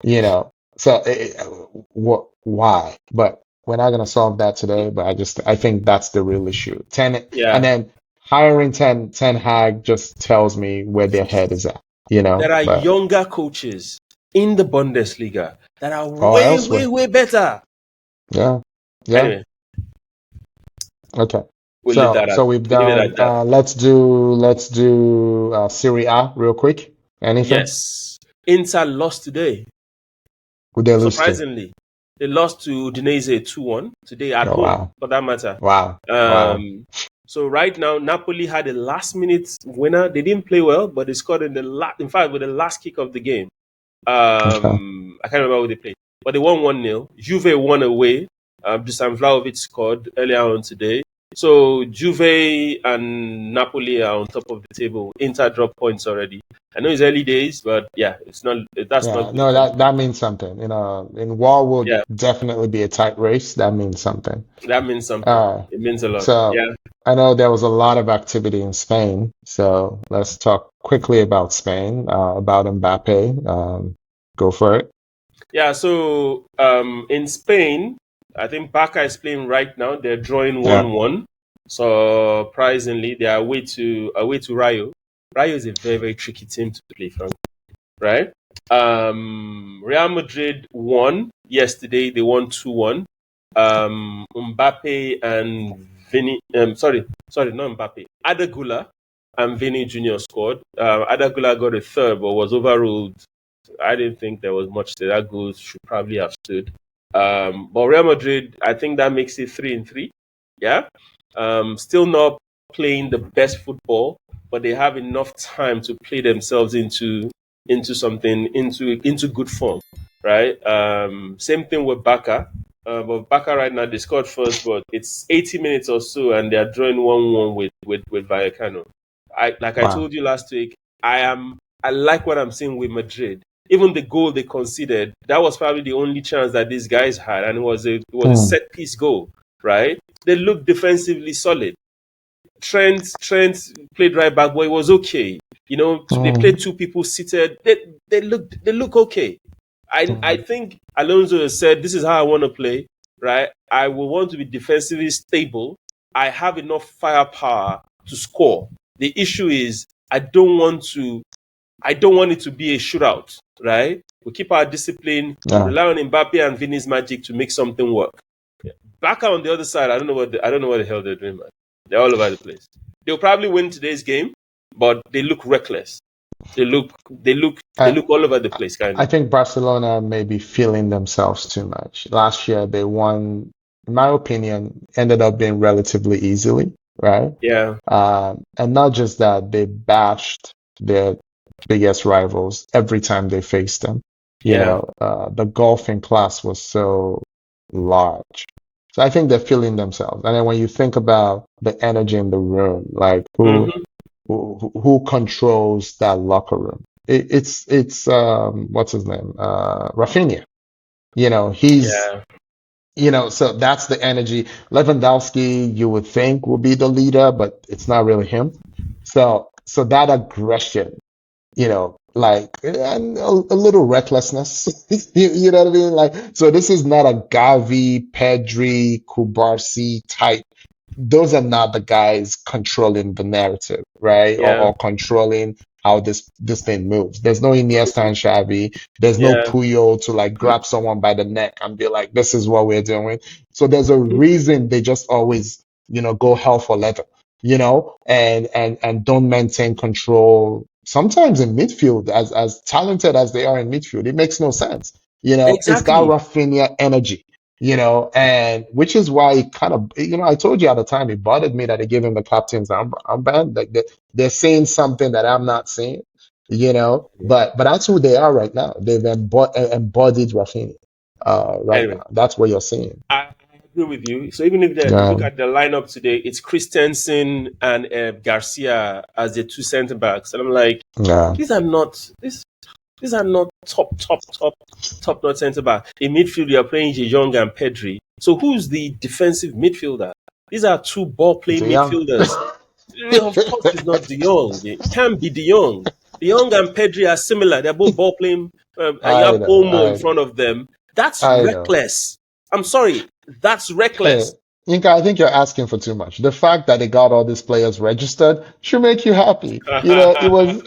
You know, so what? Why? But we're not gonna solve that today. But I think that's the real issue. And yeah. then hiring Ten Hag just tells me where their head is at. You know, There are but younger coaches in the Bundesliga that are or way, way, elsewhere. way better. Yeah, yeah. Anyway, Okay. we'll leave that So at we've we'll leave it done at that. let's do Serie A real quick. Anything? Yes, Inter lost today. Who they lose to? Surprisingly, they lost to Udinese 2-1 today at Oh home, wow. for that matter. Wow. Wow. Um, so right now, Napoli had a last-minute winner. They didn't play well, but they scored in fact, with the last kick of the game. Okay. I can't remember who they played, but they won 1-0. Juve won away. Dusan Vlahovic scored earlier on today. So Juve and Napoli are on top of the table. Inter dropped points already. I know it's early days, but yeah, it's not. That's not Yeah, good no, for them. that means something. You know, in war will Yeah, definitely be a tight race. That means something. that means something. Uh, It means a lot. so Yeah. I know there was a lot of activity in Spain. So let's talk quickly about Spain, about Mbappe. Go for it. Yeah, so in Spain, I think Barca is playing right now. They're drawing Yeah. 1-1. Surprisingly, they are away to Rayo. Rayo is a very, very tricky team to play, Frank, right? Real Madrid won yesterday. They won 2-1. Mbappe and Vini, sorry, not Mbappe. Adagula and Vini Jr. scored. Adagula got a third, but was overruled. I didn't think there was much to that. Goal should probably have stood. But Real Madrid, I think that makes it 3-3. Yeah. Still not playing the best football, but they have enough time to play themselves into good form, right? Same thing with Barca. But Barca right now they scored first, but it's 80 minutes or so, and they are drawing 1-1 with Vallecano. I Wow. told you last week, I like what I'm seeing with Madrid. Even the goal they conceded, that was probably the only chance that these guys had, and it was a Hmm. set piece goal, right? They looked defensively solid. Trent played right back, but it was okay. They Hmm. played two people seated. They look okay. I Hmm. think Alonso has said, "This is how I want to play." Right? I will want to be defensively stable. I have enough firepower to score. The issue is I don't want it to be a shootout. Right? We keep our discipline. We Yeah. rely on Mbappe and Vini's magic to make something work. Back on the other side, I don't know what the hell they're doing, man. They're all over the place. They'll probably win today's game, but they look reckless. They look all over the place, kind I of. think Barcelona may be feeling themselves too much. Last year they won, in my opinion, ended up being relatively easily. right? Yeah. And not just that, they bashed their biggest rivals every time they faced them. Yeah. The golfing class was so large. So I think they're feeling themselves. And then when you think about the energy in the room, like Hmm. who controls that locker room? It's what's his name? Rafinha. He's Yeah. so that's the energy. Lewandowski, you would think will be the leader, but it's not really him. So that aggression, like and a little recklessness. You know what I mean? Like, so this is not a Gavi, Pedri, Kubarsi type. Those are not the guys controlling the narrative, right? Or, Yeah. or controlling how this thing moves. There's no Iniesta and Xavi. There's no Yeah. Puyol to like grab someone by the neck and be like, "This is what we're doing." So there's a reason they just always, go hell for leather, and don't maintain control. Sometimes in midfield, as talented as they are in midfield, it makes no sense. It's that Exactly. Rafinha energy, and which is why it kind of, I told you at the time it bothered me that they gave him the captain's armband. Like they're saying something that I'm not saying, but that's who they are right now. They've embodied Rafinha, right Anyway, now. That's what you're seeing. I agree with you. So even if you look Um, at the lineup today, it's Christensen and Garcia as the two centre backs, and I'm like, yeah, these are not these are not top notch centre back. In midfield, you are playing De Jong and Pedri. So who's the defensive midfielder? These are two ball playing De Jong. midfielders. Of course, it's not De Jong. It can't be De Jong. De Jong and Pedri are similar. They're both ball playing, and you I have know, Olmo in front of them. That's I know. reckless. I'm sorry, that's Hey, reckless. Inka, I think you're asking for too much. The fact that they got all these players registered should make you happy. It was,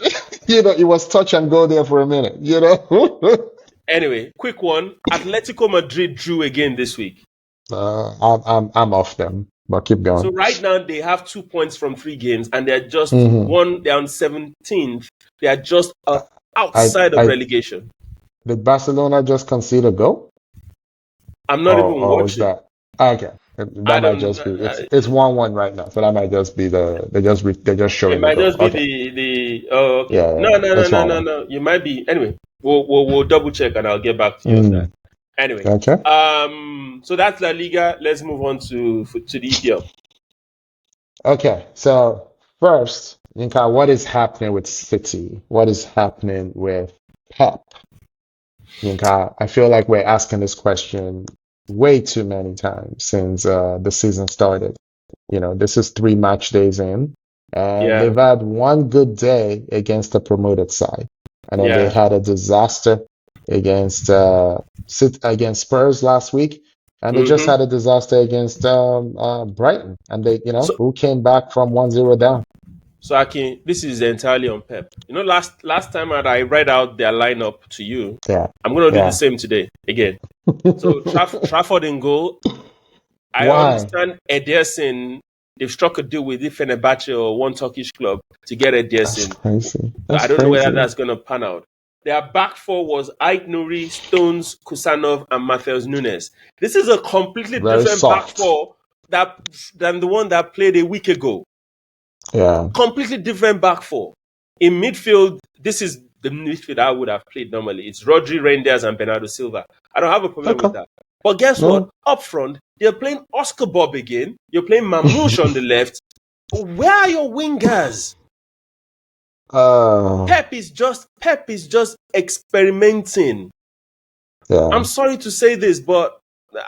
it was touch and go there for a minute. Anyway, quick one. Atletico Madrid drew again this week. I'm off them, but keep So going. right now they have 2 points from 3 games, and they're just hmm one. They're on 17th. They are just I, outside of I, relegation. did Barcelona just concede a goal? I'm not Or, even or is watching. that okay? That I might don't. just be it's 1-1 right now, so that might just be they're just It showing the might goal. just be Okay, the. Oh, okay. yeah, No, yeah, no, no, it's no, one no, one. no. You might be. Anyway, we'll double check and I'll get back to you on that. Mm, Anyway, okay. so that's La Liga. Let's move on to the EPL. Okay, so first, Yinka, what is happening with City? What is happening with Pep? Yinka, I feel like we're asking this question way too many times since the season started. This is 3 match days in, and Yeah, they've had one good day against the promoted side, and then they yeah. had a disaster against against Spurs last week, and they just Hmm. had a disaster against Brighton, and they, So, who came back from 1-0 down. so Akin, this is entirely on Pep. Last time I read out their lineup to you, Yeah, I'm gonna do the yeah. same today again. So Trafford in goal. I Why? understand Ederson. They've struck a deal with Fenerbahce or one Turkish club to get That's Ederson. crazy. But That's I don't know whether crazy. that's going to pan out. Their back four was Ait Nouri, Stones, Kusanov, and Matheus Nunes. This is a completely Very different back soft. four than the one that played a week ago. Yeah. Completely different back four. In midfield, this is the midfield I would have played normally. It's Rodri, Reinders, and Bernardo Silva. I don't have a problem Okay. with that. But guess what? No. Up front, they're playing Oscar Bob again. You're playing Mamouche on the left. Where are your wingers? Uh, Pep is just experimenting. I'm yeah. sorry to say this, but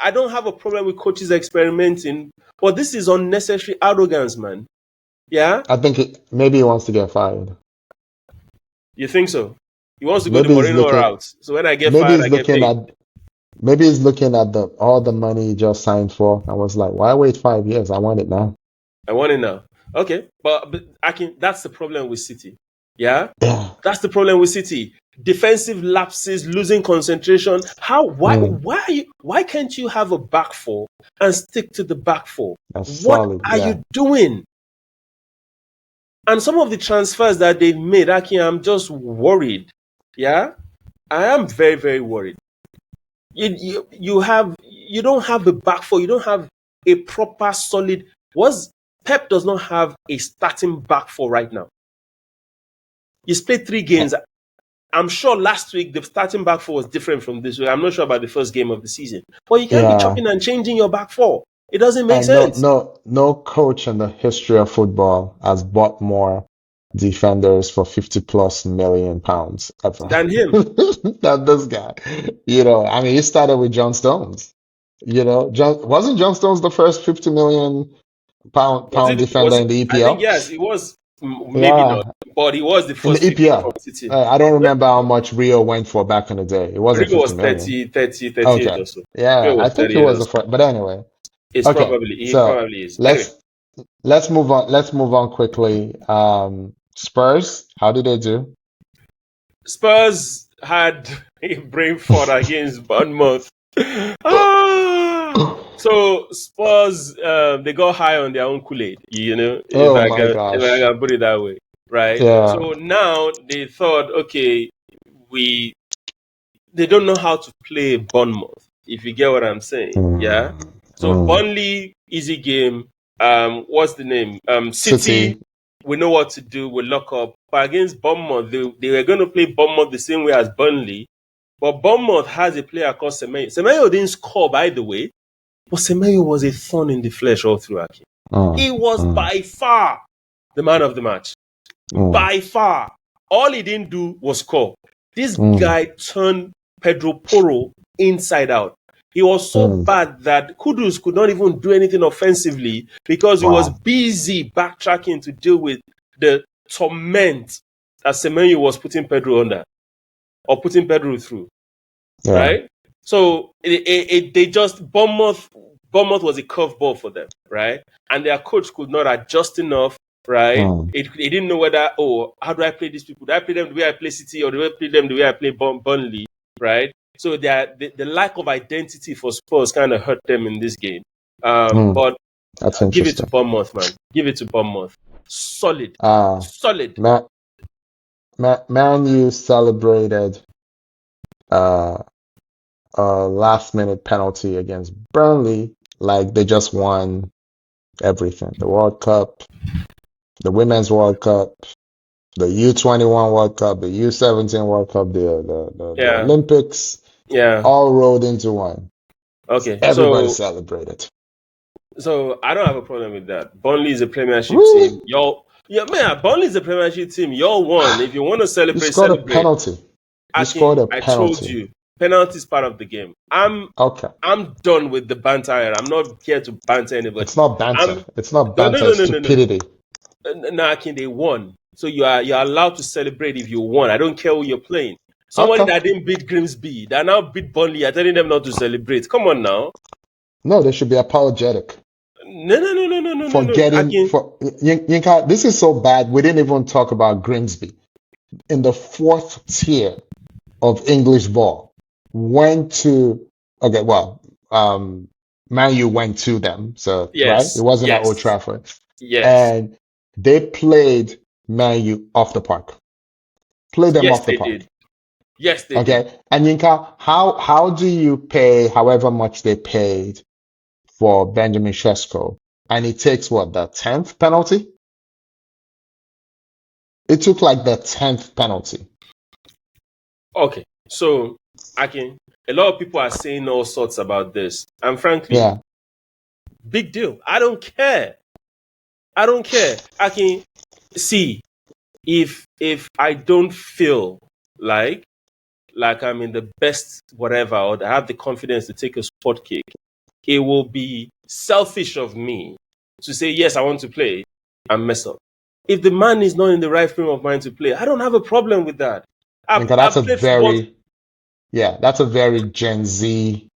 I don't have a problem with coaches experimenting. But this is unnecessary arrogance, man. Yeah, I think maybe he wants to get fired. you think so? He wants to go the Maybe he's Moreno looking. route. So when I get Maybe fired, he's I get looking paid. at. Maybe he's looking at the all the money he just signed for. I was like, why wait 5 years? I want it now. I want it now. Okay, but I can. That's the problem with City. Yeah, Yeah. that's the problem with City. Defensive lapses, losing concentration. How? Why? Mm, Why? Why can't you have a back four and stick to the back four? that's What solid. are Yeah. you doing? And some of the transfers that they've made, Aki, I'm just worried. Yeah, I am very, very worried. You don't have a back four. You don't have a proper solid. Was Pep does not have a starting back four right now. He's played 3 games. I'm sure last week the starting back four was different from this week. I'm not sure about the first game of the season. But you can't be Yeah. chopping and changing your back four. It doesn't make And no, sense. no coach in the history of football has bought more defenders for 50 plus million pounds ever Than him. than this guy. I mean, he started with John Stones. Wasn't John Stones the first 50 million pound defender Was it? in the I think EPL? yes, it was. Maybe not, Yeah, but he was the in first the 50 from EPL. City. I don't remember how much Rio went for back in the day. It wasn't Rodrygo 50 was million. 38 Okay. or so. Yeah, Rio I was think he 38 was or the so. first. But anyway, It's okay. probably he So probably is. Anyway, let's move on. Let's move on quickly. Spurs, how did they do? Spurs had a brain fart against Bournemouth. Ah! So Spurs, they got high on their own Kool-Aid, if Oh I my can gosh. put it that way, right? Yeah. So now they thought, okay, we they don't know how to play Bournemouth, if you get what I'm saying. Yeah. Mm, So mm. Burnley, easy game. What's the name? City, City. we know what to do. We lock up. But against Bournemouth, they were going to play Bournemouth the same way as Burnley. But Bournemouth has a player called Semenyo. Semenyo didn't score, by the way, but Semenyo was a thorn in the flesh all through Aki. Mm, He was mm, by far the man of the match. mm, By far. All he didn't do was score. This mm, guy turned Pedro Porro inside out. He was so mm. bad that Kudus could not even do anything offensively because he was Wow. busy backtracking to deal with the torment that Semenyo was putting Pedro under or putting Pedro through, Yeah. right? So they just Bournemouth was a curveball for them, right? And their coach could not adjust enough, right? Mm, They didn't know whether, how do I play these people? Do I play them the way I play City or do I play them the way I play Burnley, right? So the lack of identity for Spurs kind of hurt them in this game. mm. But That's give it to interesting. Bournemouth, man. Give it to Bournemouth. Solid. Uh, Solid. Man, Man U celebrated uh, a last minute penalty against Burnley like they just won everything. The World Cup, the Women's World Cup, the U21 World Cup, the U17 World Cup, the Yeah. Olympics, Yeah. all rolled into one. Okay. Everybody celebrated. So I don't have a problem with that. Burnley is a Premiership team. Really? Y'all, yeah, man. Burnley is a Premiership team. Y'all won. If you want to You celebrate, scored a celebrate. penalty. You Akin, scored a I told penalty. you, penalty is part of the game. Okay. I'm done with the banter. I'm not here to banter anybody. It's not banter. I'm It's not no, no, banter. no, It's no, no, no. stupidity. No, Akin, they won. So you're allowed to celebrate if you won. I don't care who you're playing. Somebody Okay. that didn't beat Grimsby, that now beat Burnley, you're telling them not to celebrate. Come on now. No, they should be apologetic No, no, no, no, no, no, no, for no. getting Akin, for Yinka. This is so bad. We didn't even talk about Grimsby in the fourth tier of English ball. Went to okay. Well, Man U went to them. So right, it yes, wasn't at Old yes, Trafford, yes. and they played Man U off the park. Played them Yes, off the they park. did. Yes, they did. Okay. And Yinka, how do you pay however much they paid for Benjamin Sesko? And it takes what, the 10th penalty? It took like the 10th penalty. Okay, so Akin, a lot of people are saying all sorts about this, and frankly, Yeah. big deal. I don't care. I don't care. Akin, see, if I don't feel like I'm in the best whatever, or I have the confidence to take a spot kick, it will be selfish of me to say yes, I want to play and mess up. If the man is not in the right frame of mind to play, I don't have a problem with that. Yinka, I've played football. that's a very Gen Z,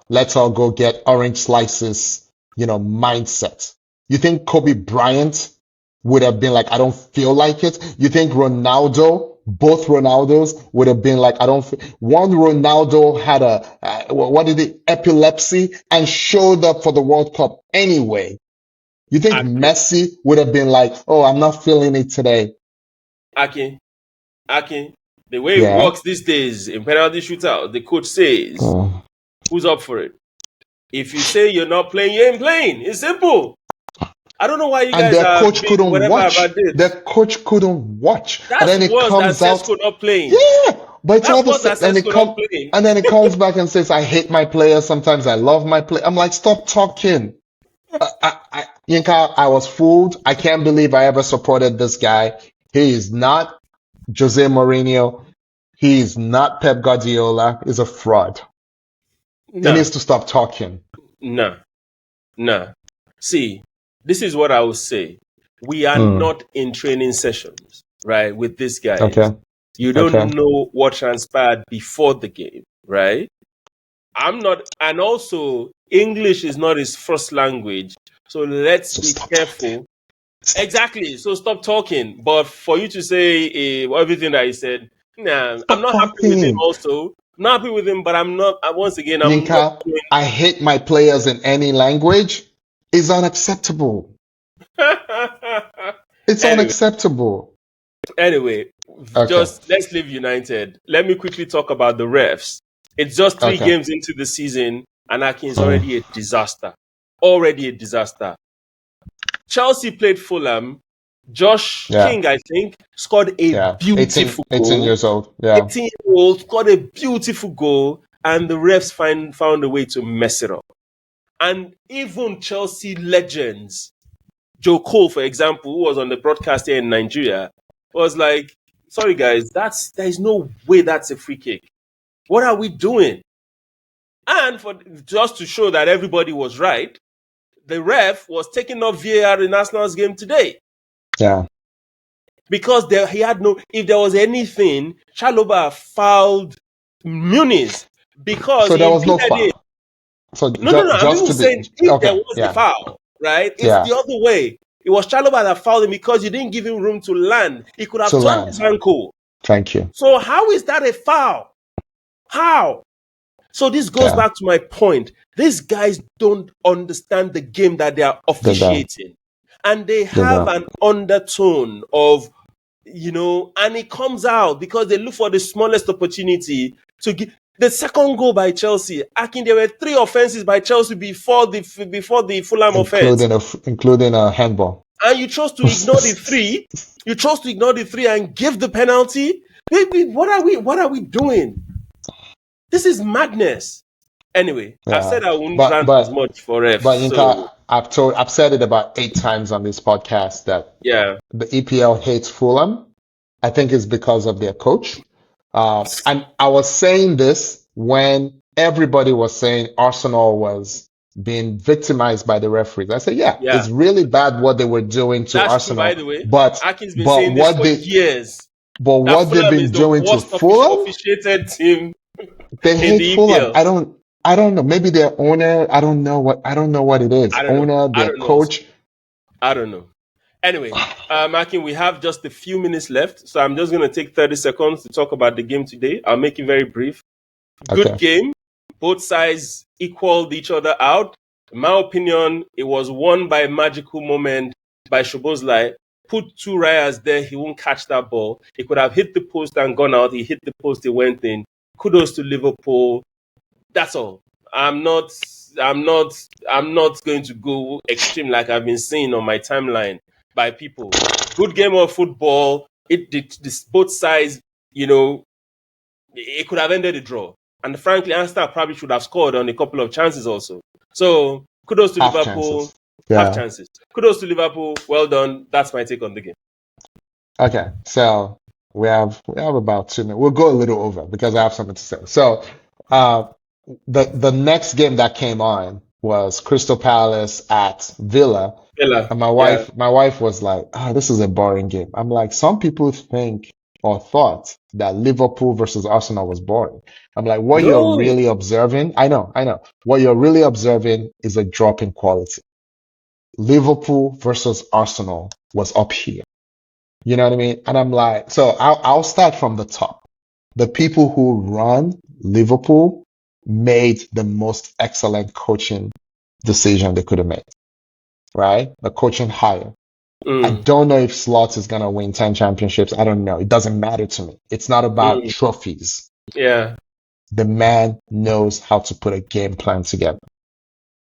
let's all go get orange slices, mindset. You think Kobe Bryant would have been like, I don't feel like it? You think Ronaldo, both Ronaldos would have been like, I don't feel. One Ronaldo had what did it, epilepsy and showed up for the World Cup anyway. You think Akin, Messi would have been like, oh, I'm not feeling it today? Akin, Akin, the way it Yeah. works these days in penalty shootout, the coach says, Mm. who's up for it? If you say you're not playing, you ain't playing. It's simple. I don't know why you And guys their are coach being couldn't whatever about watch. Their this. coach couldn't watch. And That's then it worse than comes out, Sesko not playing. yeah, but it's That's all the worse than same. And Sesko not playing. it comes back and says, I hate my players. Sometimes I love my play. I'm like, stop talking. Yinka, I was fooled. I can't believe I ever supported this guy. He is not Jose Mourinho. He is not Pep Guardiola. He's a fraud. He Nah, needs to stop talking. nah, nah. See, this is what I will say. We are Mm, not in training sessions, right, with these guys. okay. You Okay. don't know what transpired before the game, right? I'm not, and also English is not his first language. So let's So be stop talking. careful. Stop talking. Exactly. So stop talking. But for you to say everything that he said, nah, I'm Stop not happy with him. talking. Also, not happy with him. But I'm not. Once again, I'm not Yinka, I hate my players in any language is unacceptable. doing. It's Anyway, unacceptable. anyway, Okay. just let's leave United. Let me quickly talk about the refs. It's just three Okay. games into the season, and Akin's Mm, already a disaster. Already a disaster. Chelsea played Fulham. Josh yeah. King, I think, scored a Yeah. beautiful 18 goal. years old. Yeah. 18-year-old scored a beautiful goal, and the refs found a way to mess it up. And even Chelsea legends, Joe Cole, for example, who was on the broadcast here in Nigeria, was like, "Sorry guys, there's no way that's a free kick. What are we doing?" And for just to show that everybody was right, the ref was taking off VAR in Arsenal's game today. Yeah. Because he had no, if there was anything, Chaloba fouled Muniz because So he there was no impeded it. foul. So No. I'm just even to be saying if there okay. was the Yeah. foul, right? It's Yeah. the other way. It was Chaloba that fouled him because you didn't give him room to land. He could To have turned land. his ankle. Thank you. So how is that a foul? How? So this goes Yeah. back to my point. These guys don't understand the game that they are They don't. officiating. And they They have don't. an undertone of, and it comes out because they look for the smallest opportunity to give. The second goal by Chelsea, Akin, there were three offenses by Chelsea before the Fulham offense, Including a handball. and you chose to ignore the three. You chose to ignore the three and give the penalty. Baby, what are we doing? This is madness. Anyway, I've Yeah. said I won't But rant as but much for refs, but so Yinka, I've said it about 8 times on this podcast that yeah. the EPL hates Fulham. I think it's because of their coach. And I was saying this when everybody was saying Arsenal was being victimized by the referees. I said, yeah, Yeah, it's really bad what they were doing to that's true, by Arsenal, the way. but Akin's been but saying this what for they years. but That what they've Fulham is been the doing to worst Fulham, officiated team they in hate the Fulham. EPL. I don't know. Maybe their owner, I don't know what it is. I don't know. Owner, I their don't know also. coach. I don't know. Anyway, Akin, we have just a few minutes left, so I'm just going to take 30 seconds to talk about the game today. I'll make it very brief. Good Okay. game. Both sides equaled each other out. In my opinion, it was won by a magical moment by Szoboszlai. Put two Rayas there, he won't catch that ball. He could have hit the post and gone out. He hit the post, he went in. Kudos to Liverpool. That's all. I'm not I'm not going to go extreme like I've been seeing on my timeline by people. Good game of football. Both sides, you know, it could have ended the draw. And frankly, Arsenal probably should have scored on a couple of chances also. So kudos to Half Liverpool. chances. Half Yeah. chances. Kudos to Liverpool. Well done. That's my take on the game. Okay, so we have about 2 minutes. We'll go a little over because I have something to say. So, uh, the next game that came on was Crystal Palace at Villa, Villa. and Yeah. my wife was like, "Ah, this is a boring game." I'm like, some people think or thought that Liverpool versus Arsenal was boring. I'm like, what you're No. really observing, I know, what you're really observing is a drop in quality. Liverpool versus Arsenal was up here. You know what I mean? And I'm like, so I'll start from the top. The people who run Liverpool made the most excellent coaching decision they could have made, right? The coaching hire. I Mm, don't know if Slots is gonna win 10 championships. I don't know. It doesn't matter to me. It's not about mm, trophies. yeah. The man knows how to put a game plan together,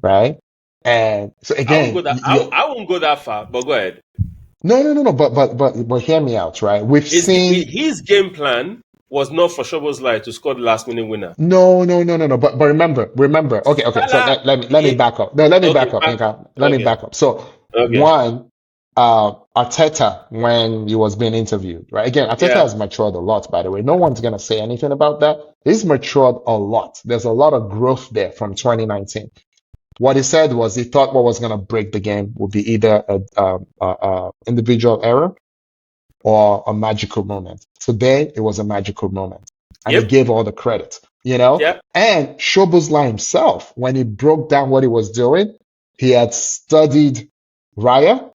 right? And so I won't go again, that I won't go that far, but go ahead. no. But hear me out, right? We've seen His game plan was not for Szoboszlai to score the last minute winner. no. But remember. Okay. So Salah, let me back up. No, let me okay, back up, back. Inka. Let me Okay, back up. So okay, one, Arteta when he was being interviewed, right? Again, Arteta yeah, has matured a lot, by the way. No one's gonna say anything about that. He's matured a lot. There's a lot of growth there from 2019. What he said was he thought what was gonna break the game would be either a individual error or a magical moment. Today, it was a magical moment. And he yep, gave all the credit, you know? yep, And Szoboszlai himself, when he broke down what he was doing, he had studied Raya.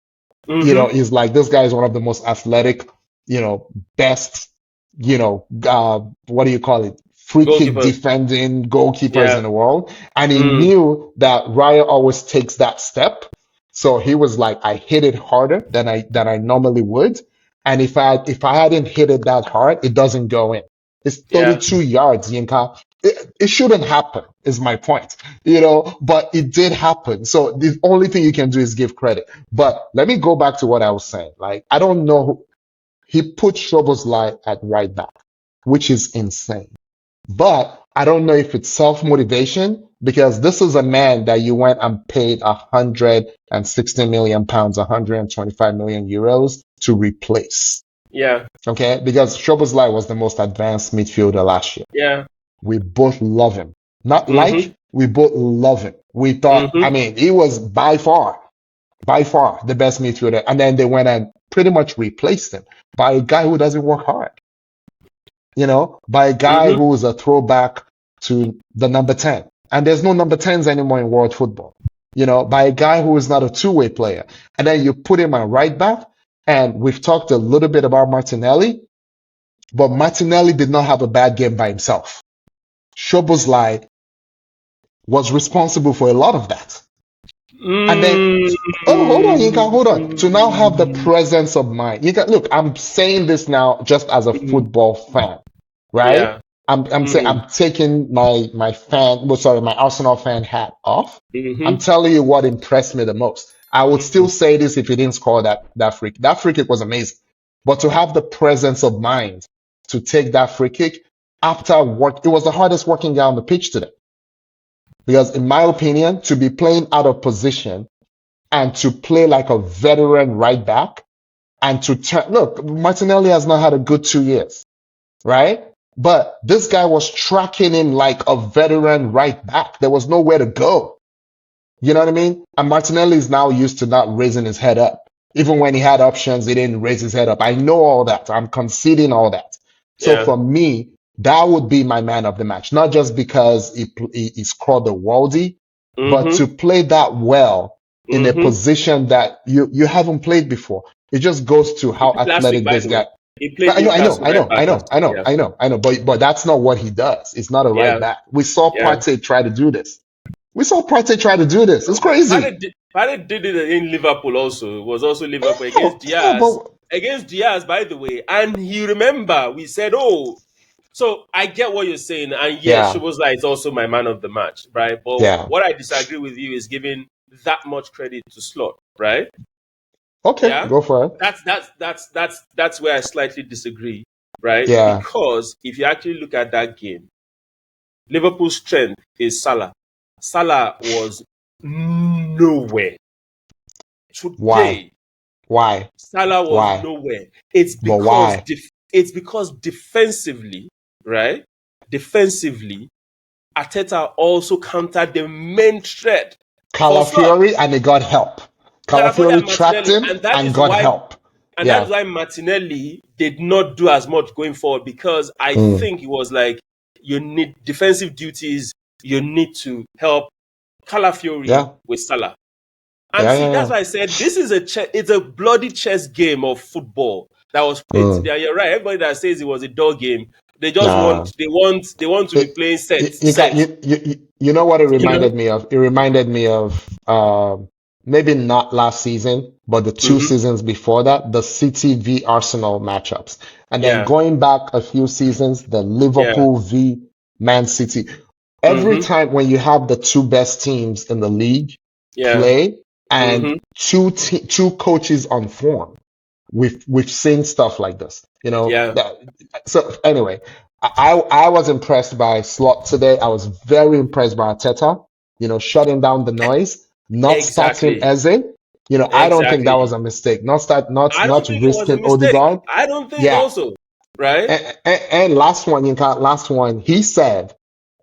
He's like, this guy is one of the most athletic, best, what do you call it? Free kick goalkeepers, defending goalkeepers yeah, in the world. And he mm, knew that Raya always takes that step. So he was like, I hit it harder than I normally would. And if I hadn't hit it that hard, it doesn't go in. It's yeah, 32 yards, Yinka. It shouldn't happen, is my point. But it did happen. So the only thing you can do is give credit. But let me go back to what I was saying. Like, I don't know. He put Szoboszlai at right back, which is insane. But I don't know if it's self-motivation because this is a man that you went and paid 160 million pounds, 125 million euros to replace. yeah, Okay? Because Szoboszlai was the most advanced midfielder last year. yeah, We both love him. Not mm-hmm, like, we both love him. We thought, mm-hmm, I mean, he was by far the best midfielder. And then they went and pretty much replaced him by a guy who doesn't work hard, by a guy mm-hmm, who is a throwback to the number 10. And there's no number 10s anymore in world football, by a guy who is not a two-way player. And then you put him on right back. And we've talked a little bit about Martinelli, but Martinelli did not have a bad game by himself. Szoboszlai was responsible for a lot of that. And then, oh, hold on, Yinka, hold on. To now have the mm, presence of mind. Yinka, look, I'm saying this now just as a mm, football fan, right? yeah, I'm saying mm, I'm taking my Arsenal fan hat off. I'm mm-hmm, telling you what impressed me the most. I would mm, still say this if he didn't score that free kick. That free kick was amazing. But to have the presence of mind to take that free kick after work, it was the hardest working guy on the pitch today. Because in my opinion, to be playing out of position and to play like a veteran right back and to turn, look, Martinelli has not had a good 2 years, right? But this guy was tracking him like a veteran right back. There was nowhere to go. You know what I mean? And Martinelli is now used to not raising his head up. Even when he had options, he didn't raise his head up. I know all that. I'm conceding all that. So yeah, for me, that would be my man of the match, not just because he scored the worldie, but mm-hmm, to play that well in a mm-hmm. position that you haven't played before. It just goes to He how played last week, athletic by this the way. guy. He played Newcastle right back last week. Yeah, I know. But that's not what he does. It's not a right yeah, back. We saw yeah. Partey try to do this. We saw Partey try to do this. It's crazy. Partey did it in Liverpool also. It was also Liverpool against Yeah, Diaz. but Against Diaz, by the way. And he remember we said, oh, so I get what you're saying. And yes, yeah, Szoboszlai is also my man of the match, right? But yeah. what I disagree with you is giving that much credit to Slot, right? Okay, Yeah. go for it. That's where I slightly disagree, right? Yeah. Because if you actually look at that game, Liverpool's strength is Salah. Salah was nowhere. Why? Today, Why? Salah was Why? nowhere. It's But because why? it's because defensively, right? Defensively, Arteta also countered the main threat for Slot, Calafiori and he got help. Calafiori Calafiori and trapped Martinelli, him and got help. and that is Yeah. why Martinelli did not do as much going forward because I Mm. think it was like you need defensive duties, you need to help Calafiori Yeah. with Salah. And Yeah. see, Yeah. that's Yeah. why I said this is it's a bloody chess game of football that was played Mm. today. You're right. Everybody that says it was a dog game, they just Nah. want to be It, playing set you got set. you know what it You know? reminded me of? It reminded me of maybe not last season, but the two Mm-hmm. seasons before that, the City v Arsenal matchups. And then Yeah. going back a few seasons, the Yeah. Liverpool v Man City. Every Mm-hmm. time when you have the two best teams in the league, Yeah. play and Mm-hmm. two coaches on form. We've seen stuff like this, Yeah. so anyway, I was impressed by Slot today. I was very impressed by Arteta, shutting down the noise, not starting Exactly. Eze. I don't think that Exactly. was a mistake. Not start, not I don't not think it was a risking mistake. Odegaard. I don't think Yeah, also, right? and last one, last one, he said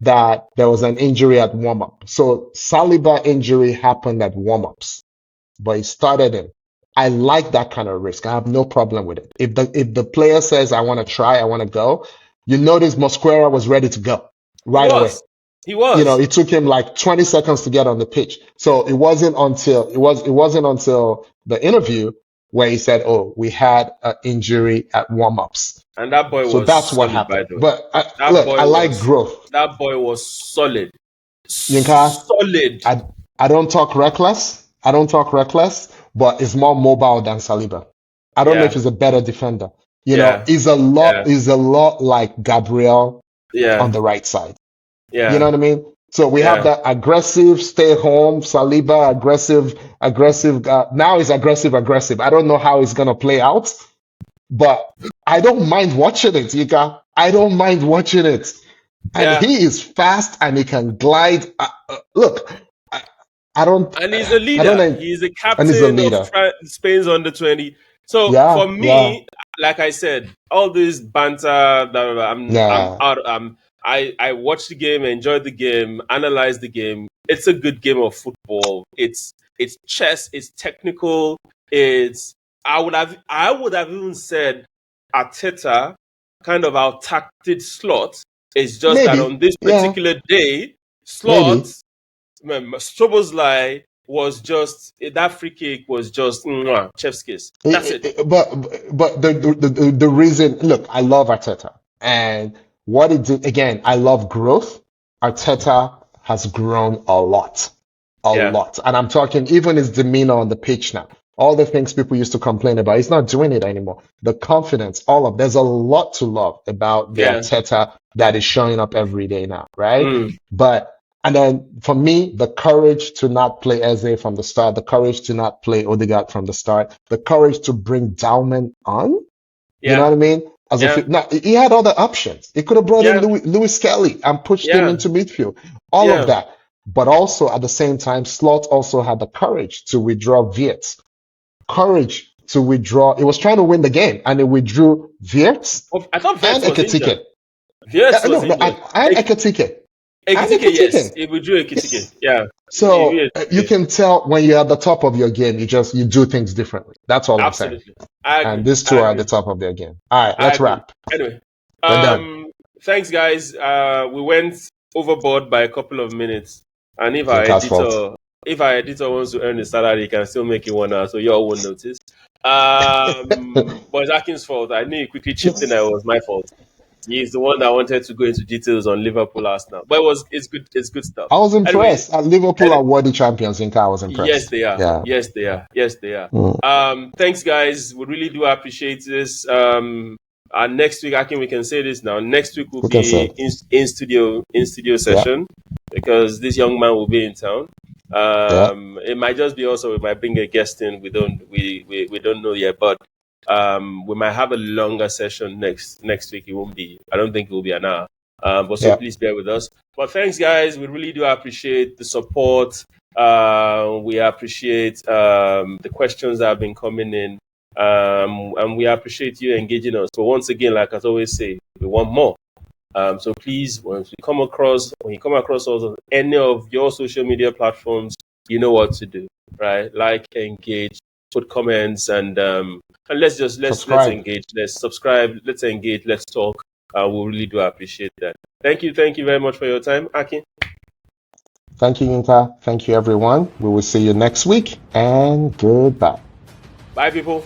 that there was an injury at warm-up. So Saliba injury happened at warm-ups, but he started him. I like that kind of risk. I have no problem with it. If the player says I want to try, I want to go, you notice Mosquera was ready to go He right away. was. He was. It took him like 20 seconds to get on the pitch. So it wasn't until the interview where he said, "Oh, we had an injury at warm-ups." And that boy So was that's what solid, by happened. the way. But That look, I boy like was growth. that boy was solid. Yinka, Solid. I don't talk reckless. I don't talk reckless, but he's more mobile than Saliba. I don't know if Yeah. he's a better defender. Yeah. Yeah. He's a lot like Gabriel on Yeah. the right side. You know Yeah. what I mean? So we have Yeah. that aggressive, stay home, Saliba, aggressive. Now he's aggressive. I don't know how it's gonna play out, but I don't mind watching it, Yika. I don't mind watching it. And Yeah. he is fast and he can glide. Look, I, I don't, And he's a I don't leader. know, He's a and he's a captain of leader. Spain's under 20. So Yeah, for yeah, me, like I said, all this banter that I'm yeah. out. I watched the game, enjoyed the game, analyzed the game. It's a good game of football. It's chess. It's technical. It's I would have even said Arteta kind of out tacted Slot. It's just that Maybe, on this yeah, particular day, maybe. Slot Stroboslai was just that free kick was just chef's kiss. That's it. But the reason, look, I love Arteta, and what it did again, I love growth. Arteta has grown a Yeah, lot, and I'm talking even his demeanor on the pitch now. All the things people used to complain about, he's not doing it anymore. The confidence, there's a lot to love about the yeah. Arteta that is showing up every day now, right? Mm, But and then for me, the courage to not play Eze from the start, the courage to not play Odegaard from the start, the courage to bring Dowman on. You know yeah, what I mean? yeah, Now, he had other options. He could have brought in yeah, Louis Kelly and pushed him yeah, into midfield. All of yeah. that. But also at the same time, Slot also had the courage to withdraw Wirtz. Courage to withdraw. He was trying to win the game and he withdrew Wirtz Oh, I thought and Vets was injured. Ekitike. Vets No, was no, injured. and Ekitike. And Ekitike, yes. Ekitike. He withdrew Ekitike. Yes. Yeah. So you Ekitike. can tell when you're at the top of your game, you do things differently. That's all I'm saying. Absolutely. I And agree. these two I are at the agree. top of their game. All right, I let's agree. wrap. Anyway, We're done. thanks guys. We went overboard by a couple of minutes, and Yinka's fault. if our editor wants to earn a salary, he can still make it 1 hour, so y'all won't notice. But it's Akin's fault. I knew he quickly chipped in. That it was my fault. He's the one that wanted to go into details on Liverpool last now, but it's good. It's good stuff. I was Anyway, impressed. Liverpool are worthy champions. Yinka, I was yes, impressed. they are. Yeah. Yes, they are. Yes, they are. Mm. Thanks, guys. We really do appreciate this. Next week, I think we can say this now. Next week will Who can be say? in studio Yeah. session because this young man will be in town. Yeah. It might just be also we might bring a guest in. We don't know yet, but we might have a longer session next week. It won't be. I don't think it will be an hour. But so Yeah. please bear with us. But thanks, guys. We really do appreciate the support. We appreciate the questions that have been coming in, and we appreciate you engaging us. But once again, like I always say, we want more. So please, when you come across also any of your social media platforms, you know what to do, right? Like, engage, put comments, and let's Subscribe. engage, let's subscribe, let's engage, let's talk. We really do appreciate that. Thank you very much for your time, Akin. Thank you, Yinka. Thank you, everyone. We will see you next week, and goodbye. Bye, people.